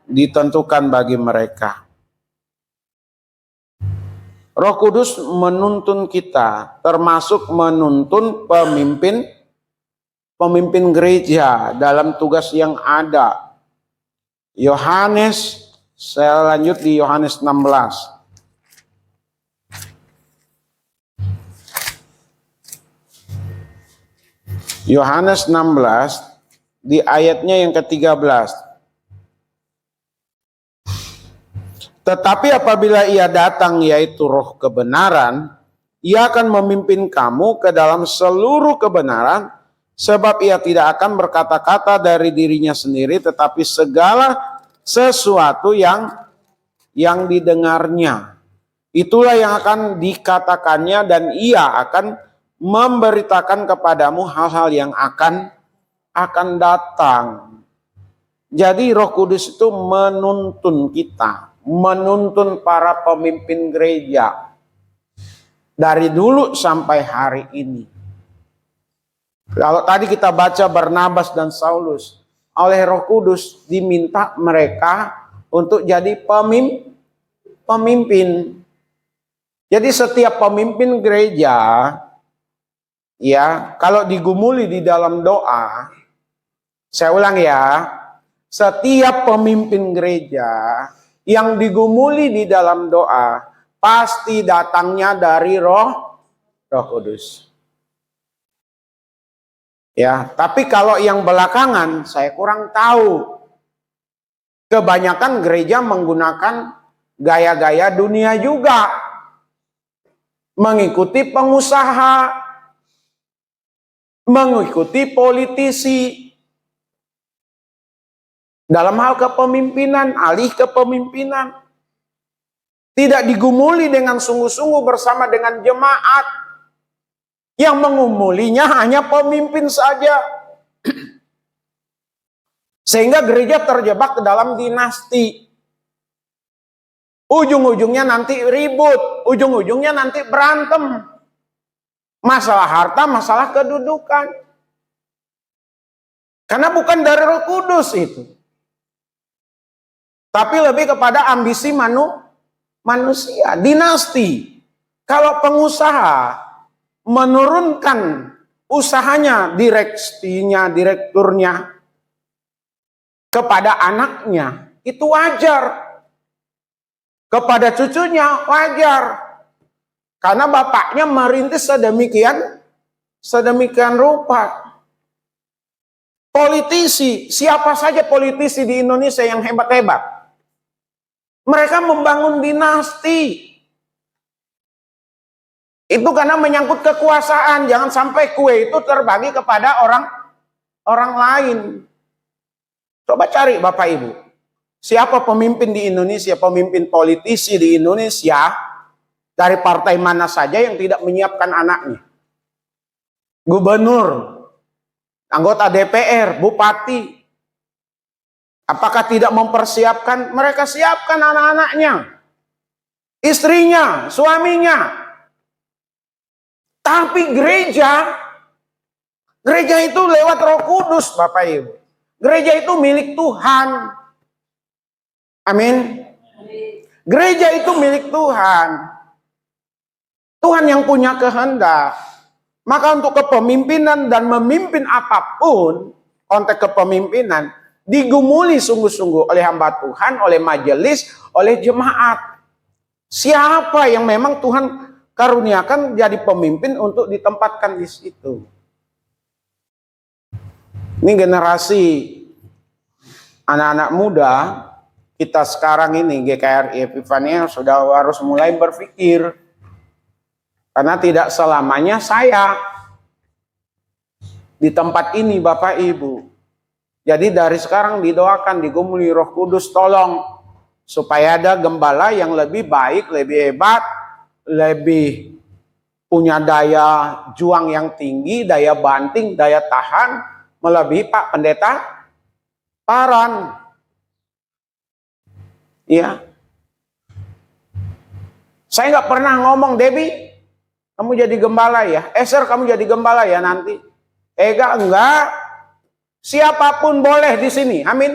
ditentukan bagi mereka. Roh Kudus menuntun kita, termasuk menuntun pemimpin gereja dalam tugas yang ada. Yohanes, saya lanjut di Yohanes 16. Yohanes 16 di ayatnya yang ke-13. Tetapi apabila ia datang, yaitu Roh kebenaran, ia akan memimpin kamu ke dalam seluruh kebenaran, sebab ia tidak akan berkata-kata dari dirinya sendiri, tetapi segala sesuatu yang didengarnya, itulah yang akan dikatakannya, dan ia akan memberitakan kepadamu hal-hal yang akan datang. Jadi Roh Kudus itu menuntun kita, menuntun para pemimpin gereja dari dulu sampai hari ini. Kalau tadi kita baca Barnabas dan Saulus, oleh Roh Kudus diminta mereka untuk jadi pemimpin. Jadi setiap pemimpin gereja, ya, kalau digumuli di dalam doa, saya ulang ya, setiap pemimpin gereja yang digumuli di dalam doa pasti datangnya dari Roh Kudus. Ya, tapi kalau yang belakangan saya kurang tahu. Kebanyakan gereja menggunakan gaya-gaya dunia juga. Mengikuti pengusaha, mengikuti politisi. Dalam hal kepemimpinan, alih kepemimpinan. Tidak digumuli dengan sungguh-sungguh bersama dengan jemaat. Yang mengumulinya hanya pemimpin saja. Sehingga gereja terjebak ke dalam dinasti. Ujung-ujungnya nanti ribut. Ujung-ujungnya nanti berantem. Masalah harta, masalah kedudukan. Karena bukan dari Roh Kudus itu. Tapi lebih kepada ambisi manusia. Dinasti. Kalau pengusaha menurunkan usahanya, direkturnya kepada anaknya, itu wajar. Kepada cucunya wajar. Karena bapaknya merintis sedemikian rupa. Politisi, siapa saja politisi di Indonesia yang hebat-hebat, mereka membangun dinasti. Itu karena menyangkut kekuasaan. Jangan sampai kue itu terbagi kepada orang lain. Coba cari Bapak Ibu. Siapa pemimpin di Indonesia, pemimpin politisi di Indonesia, dari partai mana saja yang tidak menyiapkan anaknya. Gubernur, anggota DPR, bupati. Apakah tidak mempersiapkan? Mereka siapkan anak-anaknya, istrinya, suaminya. Tapi gereja itu lewat Roh Kudus, Bapak Ibu. Gereja itu milik Tuhan. Amin. Gereja itu milik Tuhan. Tuhan yang punya kehendak. Maka untuk kepemimpinan dan memimpin apapun, konteks kepemimpinan, digumuli sungguh-sungguh oleh hamba Tuhan, oleh majelis, oleh jemaat. Siapa yang memang Tuhan karuniakan jadi pemimpin untuk ditempatkan di situ. Ini generasi anak-anak muda kita sekarang ini, GKRI Epifania, sudah harus mulai berpikir. Karena tidak selamanya saya di tempat ini, Bapak Ibu. Jadi dari sekarang didoakan, digumuli Roh Kudus, tolong supaya ada gembala yang lebih baik, lebih hebat, lebih punya daya juang yang tinggi, daya banting, daya tahan, melebihi Pak Pendeta Paran. Iya. Saya nggak pernah ngomong, Debbie, kamu jadi gembala ya? Eser, kamu jadi gembala ya nanti? Enggak. Siapapun boleh di sini. Amin.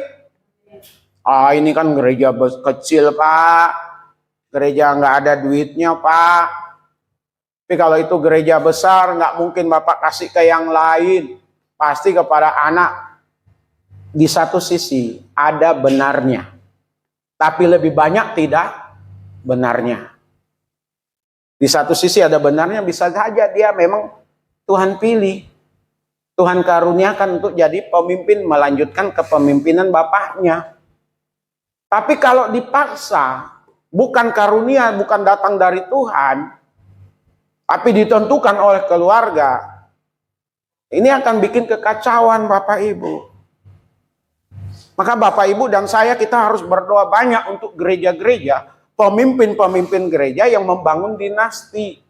Ini kan gereja kecil, Pak. Gereja nggak ada duitnya, Pak. Tapi kalau itu gereja besar, nggak mungkin Bapak kasih ke yang lain. Pasti kepada anak. Di satu sisi ada benarnya. Tapi lebih banyak tidak benarnya. Di satu sisi ada benarnya, bisa saja dia memang Tuhan pilih. Tuhan karuniakan untuk jadi pemimpin, melanjutkan kepemimpinan bapaknya. Tapi kalau dipaksa, bukan karunia, bukan datang dari Tuhan, tapi ditentukan oleh keluarga, ini akan bikin kekacauan, Bapak Ibu. Maka Bapak Ibu dan saya, kita harus berdoa banyak untuk gereja-gereja, pemimpin-pemimpin gereja yang membangun dinasti.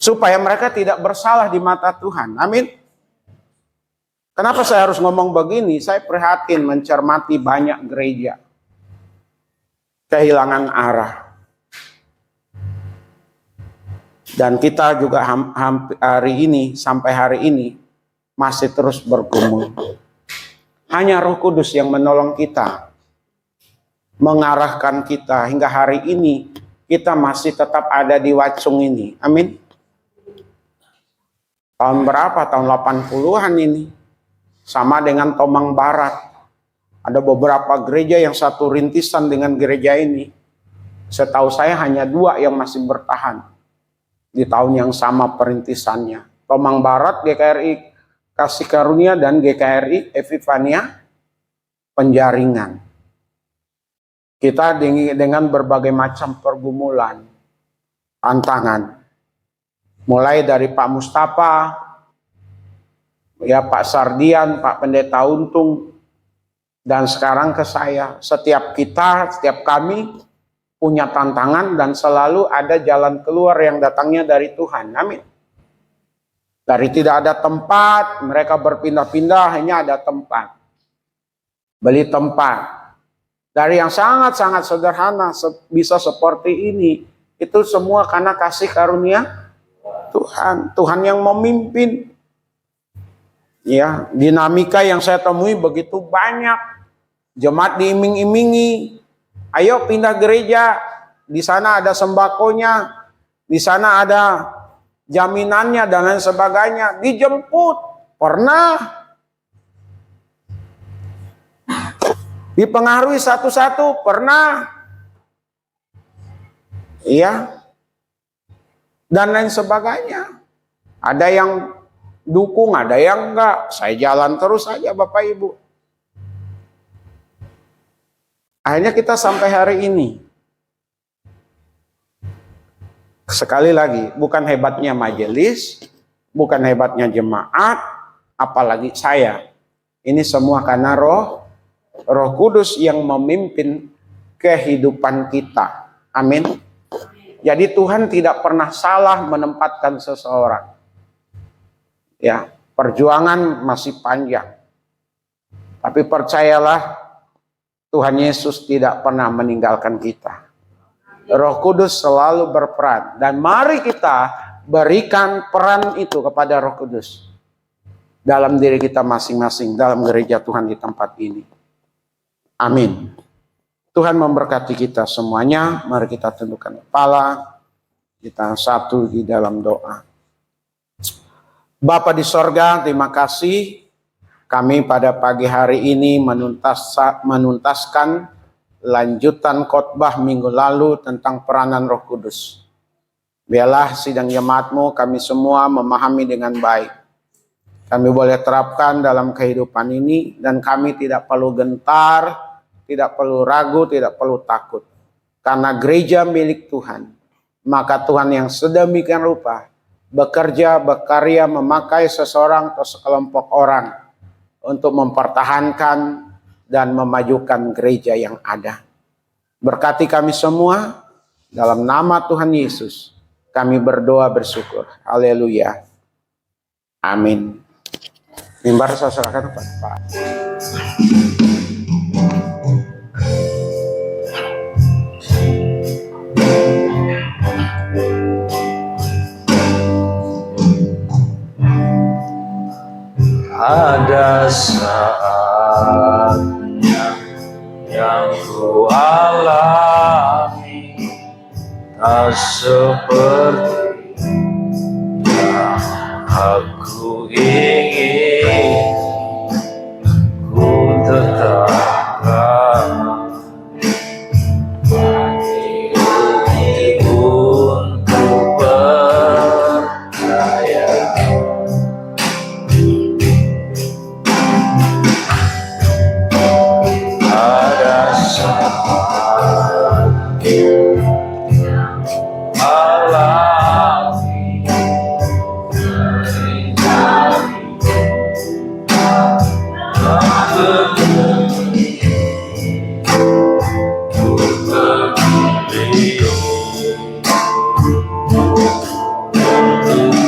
Supaya mereka tidak bersalah di mata Tuhan. Amin. Kenapa saya harus ngomong begini? Saya prihatin mencermati banyak gereja kehilangan arah. Dan kita juga hari ini, sampai hari ini, masih terus bergumul. Hanya Roh Kudus yang menolong kita, mengarahkan kita hingga hari ini kita masih tetap ada di Wacung ini. Amin. Tahun berapa? Tahun 80-an ini. Sama dengan Tomang Barat. Ada beberapa gereja yang satu rintisan dengan gereja ini. Setahu saya hanya 2 yang masih bertahan di tahun yang sama perintisannya. Tomang Barat, GKRI Kasih Karunia, dan GKRI Epifania Penjaringan. Kita dengan berbagai macam pergumulan, tantangan. Mulai dari Pak Mustafa, ya Pak Sardian, Pak Pendeta Untung, dan sekarang ke saya. Setiap kami punya tantangan dan selalu ada jalan keluar yang datangnya dari Tuhan. Amin. Dari tidak ada tempat, mereka berpindah-pindah, hanya ada tempat. Beli tempat. Dari yang sangat-sangat sederhana bisa seperti ini, itu semua karena kasih karunia Tuhan. Tuhan yang memimpin. Ya, dinamika yang saya temui begitu banyak. Jemaat diiming-imingi, ayo pindah gereja, di sana ada sembakonya, di sana ada jaminannya dan lain sebagainya. Dijemput, pernah. Dipengaruhi satu-satu, pernah. Iya. Dan lain sebagainya. Ada yang dukung, ada yang enggak. Saya jalan terus saja, Bapak Ibu. Akhirnya kita sampai hari ini. Sekali lagi, bukan hebatnya majelis, bukan hebatnya jemaat, apalagi saya. Ini semua karena Roh Kudus yang memimpin kehidupan kita. Amin. Jadi Tuhan tidak pernah salah menempatkan seseorang. Ya, perjuangan masih panjang. Tapi percayalah, Tuhan Yesus tidak pernah meninggalkan kita. Roh Kudus selalu berperan. Dan mari kita berikan peran itu kepada Roh Kudus dalam diri kita masing-masing, dalam gereja Tuhan di tempat ini. Amin. Tuhan memberkati kita semuanya. Mari kita tundukkan kepala. Kita satu di dalam doa. Bapa di sorga, terima kasih. Kami pada pagi hari ini menuntaskan lanjutan khotbah minggu lalu tentang peranan Roh Kudus. Biarlah sidang jemaat-Mu kami semua memahami dengan baik. Kami boleh terapkan dalam kehidupan ini dan kami tidak perlu gentar, tidak perlu ragu, tidak perlu takut. Karena gereja milik Tuhan. Maka Tuhan yang sedemikian rupa bekerja, berkarya, memakai seseorang atau sekelompok orang untuk mempertahankan dan memajukan gereja yang ada. Berkati kami semua, dalam nama Tuhan Yesus, kami berdoa bersyukur. Haleluya. Amin. Mimbar saya serahkan kepada Pak. Ada saatnya yang ku alami, tak seperti yang aku ingin. Ku tetapkan untuk percaya.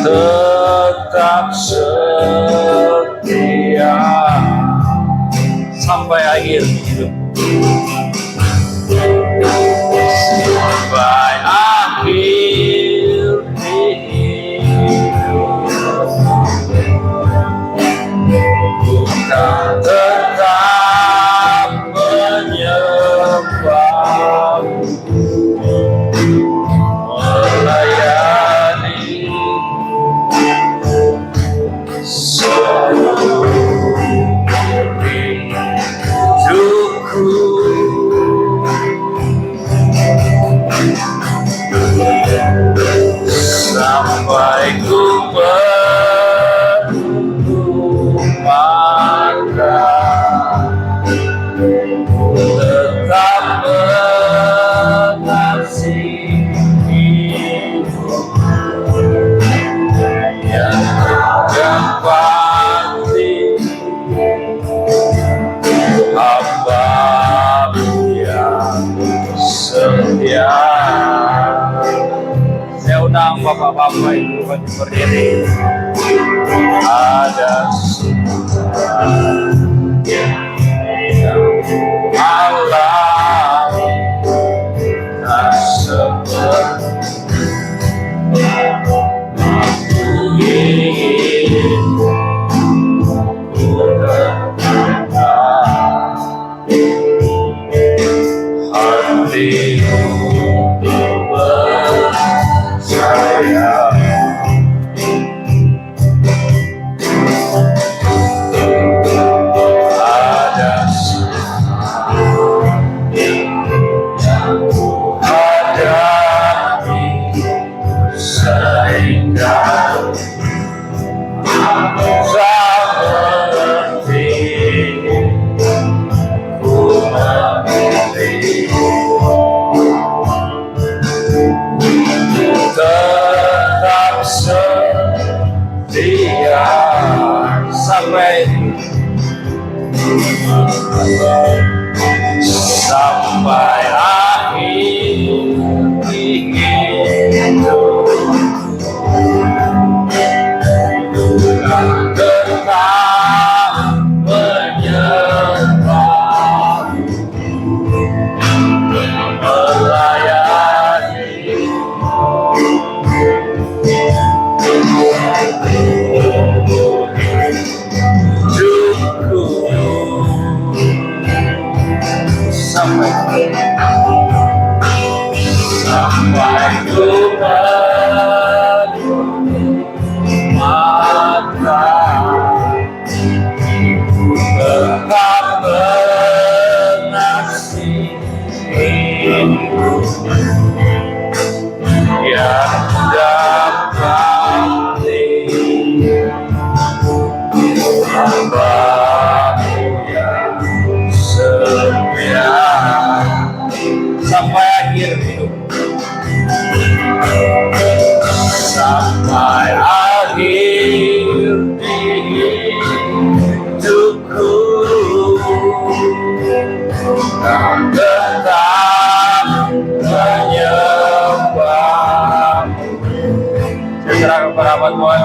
Tetap setia sampai akhir hidup. Sampai akhir hidup, bukan tetap menyembah, melayani seluruh hidupku. Sampai ku berumahkan, tetap mengasihimu, yang pasti hamba-Mu yang setia. Saya undang Bapak-Bapak Ibu bagi berdiri. Ada sesuatu yang alami, tak seperti aku ingin. Ku tetapkan hatiku percaya. Ada sesuatu yang ku hadapi, sehingga aku tak mengerti. Ku memilih tetap setia sampai akhir hidup. Tetap menyembah, hadapan Tuhan.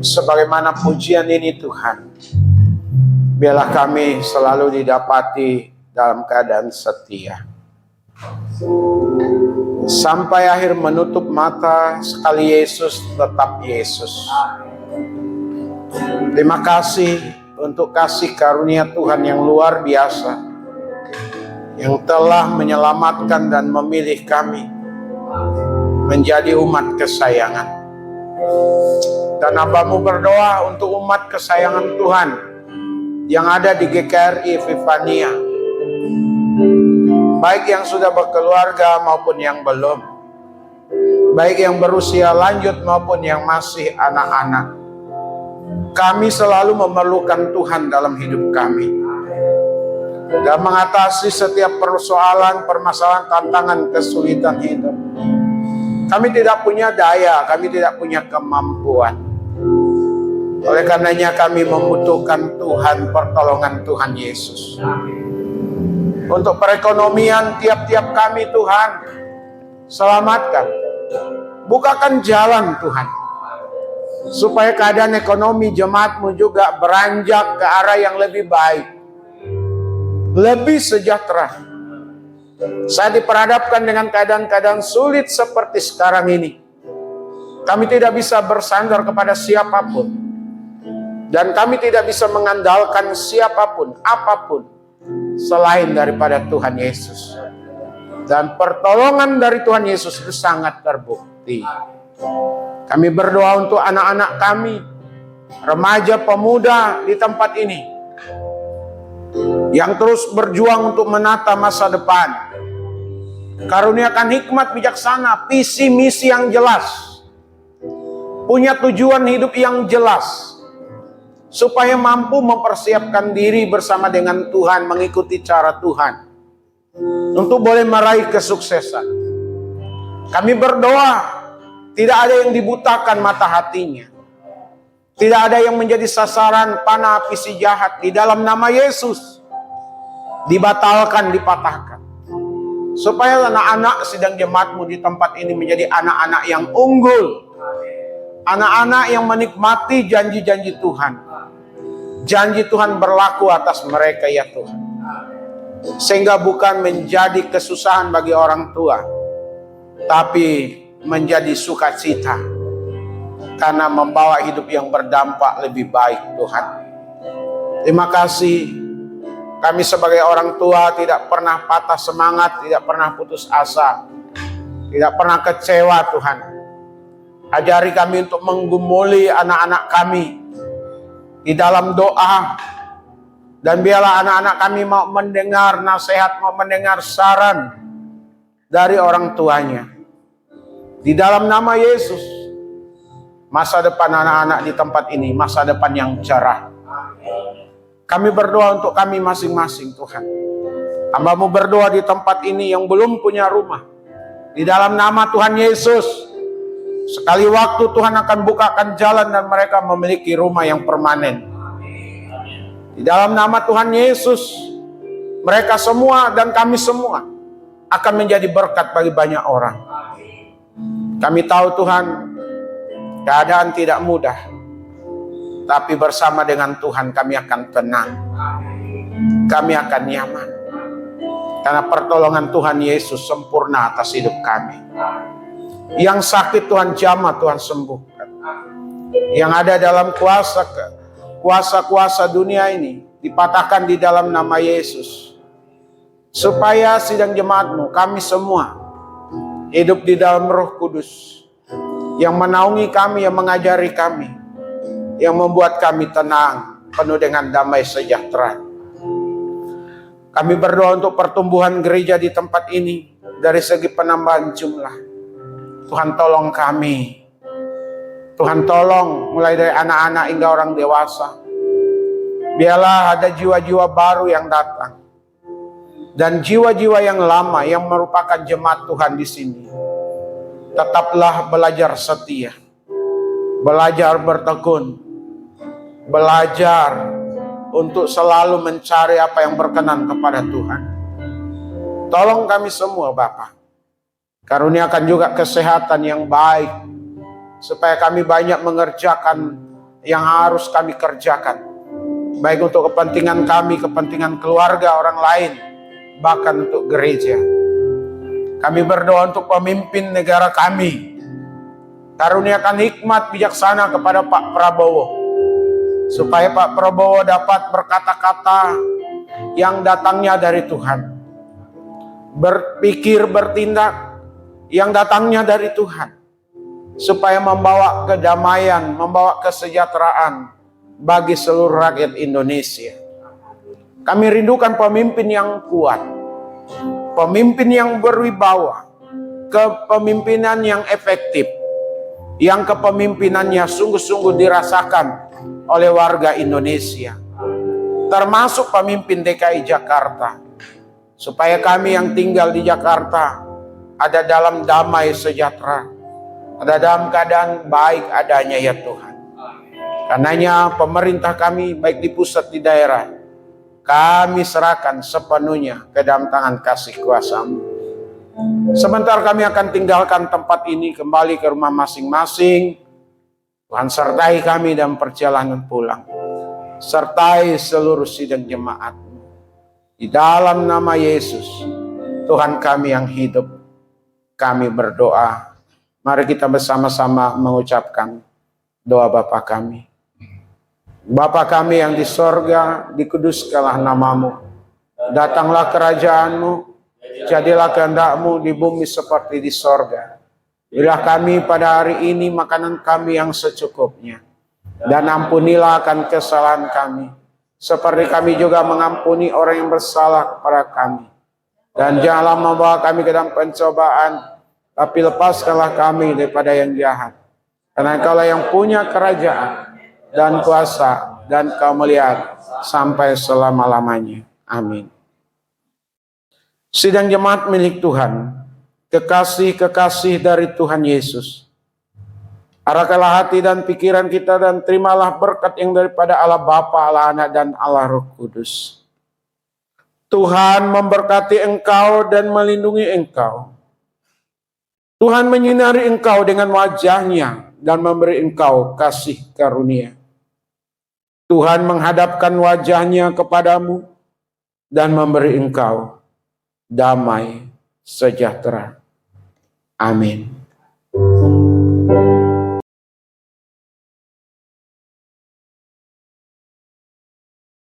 Sebagaimana pujian ini Tuhan, biarlah kami selalu didapati dalam keadaan setia. Sampai akhir menutup mata, sekali Yesus tetap Yesus. Terima kasih untuk kasih karunia Tuhan yang luar biasa, yang telah menyelamatkan dan memilih kami menjadi umat kesayangan. Dan hambamu berdoa untuk umat kesayangan Tuhan yang ada di GKRI Vivania, baik yang sudah berkeluarga maupun yang belum, baik yang berusia lanjut maupun yang masih anak-anak. Kami selalu memerlukan Tuhan dalam hidup kami dan mengatasi setiap persoalan, permasalahan, tantangan, kesulitan hidup. Kami tidak punya daya, kami tidak punya kemampuan. Oleh karenanya kami membutuhkan Tuhan, pertolongan Tuhan Yesus. Untuk perekonomian tiap-tiap kami Tuhan, selamatkan. Bukakan jalan Tuhan, supaya keadaan ekonomi jemaatmu juga beranjak ke arah yang lebih baik, lebih sejahtera. Saat diperhadapkan dengan keadaan-keadaan sulit seperti sekarang ini, kami tidak bisa bersandar kepada siapapun. Dan kami tidak bisa mengandalkan siapapun, apapun, selain daripada Tuhan Yesus. Dan pertolongan dari Tuhan Yesus itu sangat terbukti. Kami berdoa untuk anak-anak kami, remaja pemuda di tempat ini, yang terus berjuang untuk menata masa depan. Karuniakan hikmat bijaksana, visi misi yang jelas, punya tujuan hidup yang jelas, supaya mampu mempersiapkan diri bersama dengan Tuhan, mengikuti cara Tuhan, untuk boleh meraih kesuksesan. Kami berdoa, tidak ada yang dibutakan mata hatinya, tidak ada yang menjadi sasaran panah api si jahat. Di dalam nama Yesus, dibatalkan, dipatahkan, supaya anak-anak sidang jemaatmu di tempat ini menjadi anak-anak yang unggul, anak-anak yang menikmati janji-janji Tuhan. Janji Tuhan berlaku atas mereka ya Tuhan, sehingga bukan menjadi kesusahan bagi orang tua, tapi menjadi sukacita karena membawa hidup yang berdampak lebih baik Tuhan. Terima kasih, kami sebagai orang tua tidak pernah patah semangat, tidak pernah putus asa, tidak pernah kecewa Tuhan. Ajari kami untuk menggumuli anak-anak kami di dalam doa, dan biarlah anak-anak kami mau mendengar nasihat, mau mendengar saran dari orang tuanya. Di dalam nama Yesus, masa depan anak-anak di tempat ini masa depan yang cerah. Kami berdoa untuk kami masing-masing Tuhan. Hamba-Mu berdoa di tempat ini yang belum punya rumah, di dalam nama Tuhan Yesus, sekali waktu Tuhan akan bukakan jalan dan mereka memiliki rumah yang permanen. Di dalam nama Tuhan Yesus, mereka semua dan kami semua akan menjadi berkat bagi banyak orang. Kami tahu Tuhan, keadaan tidak mudah, tapi bersama dengan Tuhan kami akan tenang, kami akan nyaman, karena pertolongan Tuhan Yesus sempurna atas hidup kami. Yang sakit Tuhan jamah, Tuhan sembuhkan. Yang ada dalam kuasa dunia ini dipatahkan di dalam nama Yesus, supaya sidang jemaat-Mu, kami semua hidup di dalam Roh Kudus yang menaungi kami, yang mengajari kami, yang membuat kami tenang, penuh dengan damai sejahtera. Kami berdoa untuk pertumbuhan gereja di tempat ini dari segi penambahan jumlah. Tuhan tolong kami. Tuhan tolong mulai dari anak-anak hingga orang dewasa. Biarlah ada jiwa-jiwa baru yang datang. Dan jiwa-jiwa yang lama yang merupakan jemaat Tuhan di sini. Tetaplah belajar setia. Belajar bertekun. Belajar untuk selalu mencari apa yang berkenan kepada Tuhan. Tolong kami semua Bapa. Karuniakan juga kesehatan yang baik, supaya kami banyak mengerjakan yang harus kami kerjakan. Baik untuk kepentingan kami, kepentingan keluarga orang lain, bahkan untuk gereja. Kami berdoa untuk pemimpin negara kami. Karuniakan hikmat bijaksana kepada Pak Prabowo, supaya Pak Prabowo dapat berkata-kata yang datangnya dari Tuhan. Berpikir, bertindak yang datangnya dari Tuhan. Supaya membawa kedamaian, membawa kesejahteraan bagi seluruh rakyat Indonesia. Kami rindukan pemimpin yang kuat. Pemimpin yang berwibawa. Kepemimpinan yang efektif. Yang kepemimpinannya sungguh-sungguh dirasakan oleh warga Indonesia, termasuk pemimpin DKI Jakarta, supaya kami yang tinggal di Jakarta ada dalam damai sejahtera, ada dalam keadaan baik adanya ya Tuhan. Karenanya pemerintah kami baik di pusat di daerah, kami serahkan sepenuhnya ke dalam tangan kasih kuasa-Mu. Sebentar kami akan tinggalkan tempat ini, kembali ke rumah masing-masing. Tuhan sertai kami dalam perjalanan pulang. Sertai seluruh sidang jemaat-Mu. Di dalam nama Yesus, Tuhan kami yang hidup, kami berdoa. Mari kita bersama-sama mengucapkan doa Bapa kami. Bapa kami yang di sorga, dikuduskanlah nama-Mu. Datanglah kerajaan-Mu. Jadilah kehendak-Mu di bumi seperti di sorga. Berilah kami pada hari ini makanan kami yang secukupnya. Dan ampunilah akan kesalahan kami, seperti kami juga mengampuni orang yang bersalah kepada kami. Dan janganlah membawa kami ke dalam pencobaan, tapi lepaskanlah kami daripada yang jahat. Karena Engkaulah yang punya kerajaan, dan kuasa, dan kemuliaan, sampai selama-lamanya. Amin. Sidang jemaat milik Tuhan, kekasih-kekasih dari Tuhan Yesus, arahkanlah hati dan pikiran kita dan terimalah berkat yang daripada Allah Bapa, Allah Anak, dan Allah Roh Kudus. Tuhan memberkati engkau dan melindungi engkau. Tuhan menyinari engkau dengan wajah-Nya dan memberi engkau kasih karunia. Tuhan menghadapkan wajah-Nya kepadamu dan memberi engkau damai sejahtera. Amin.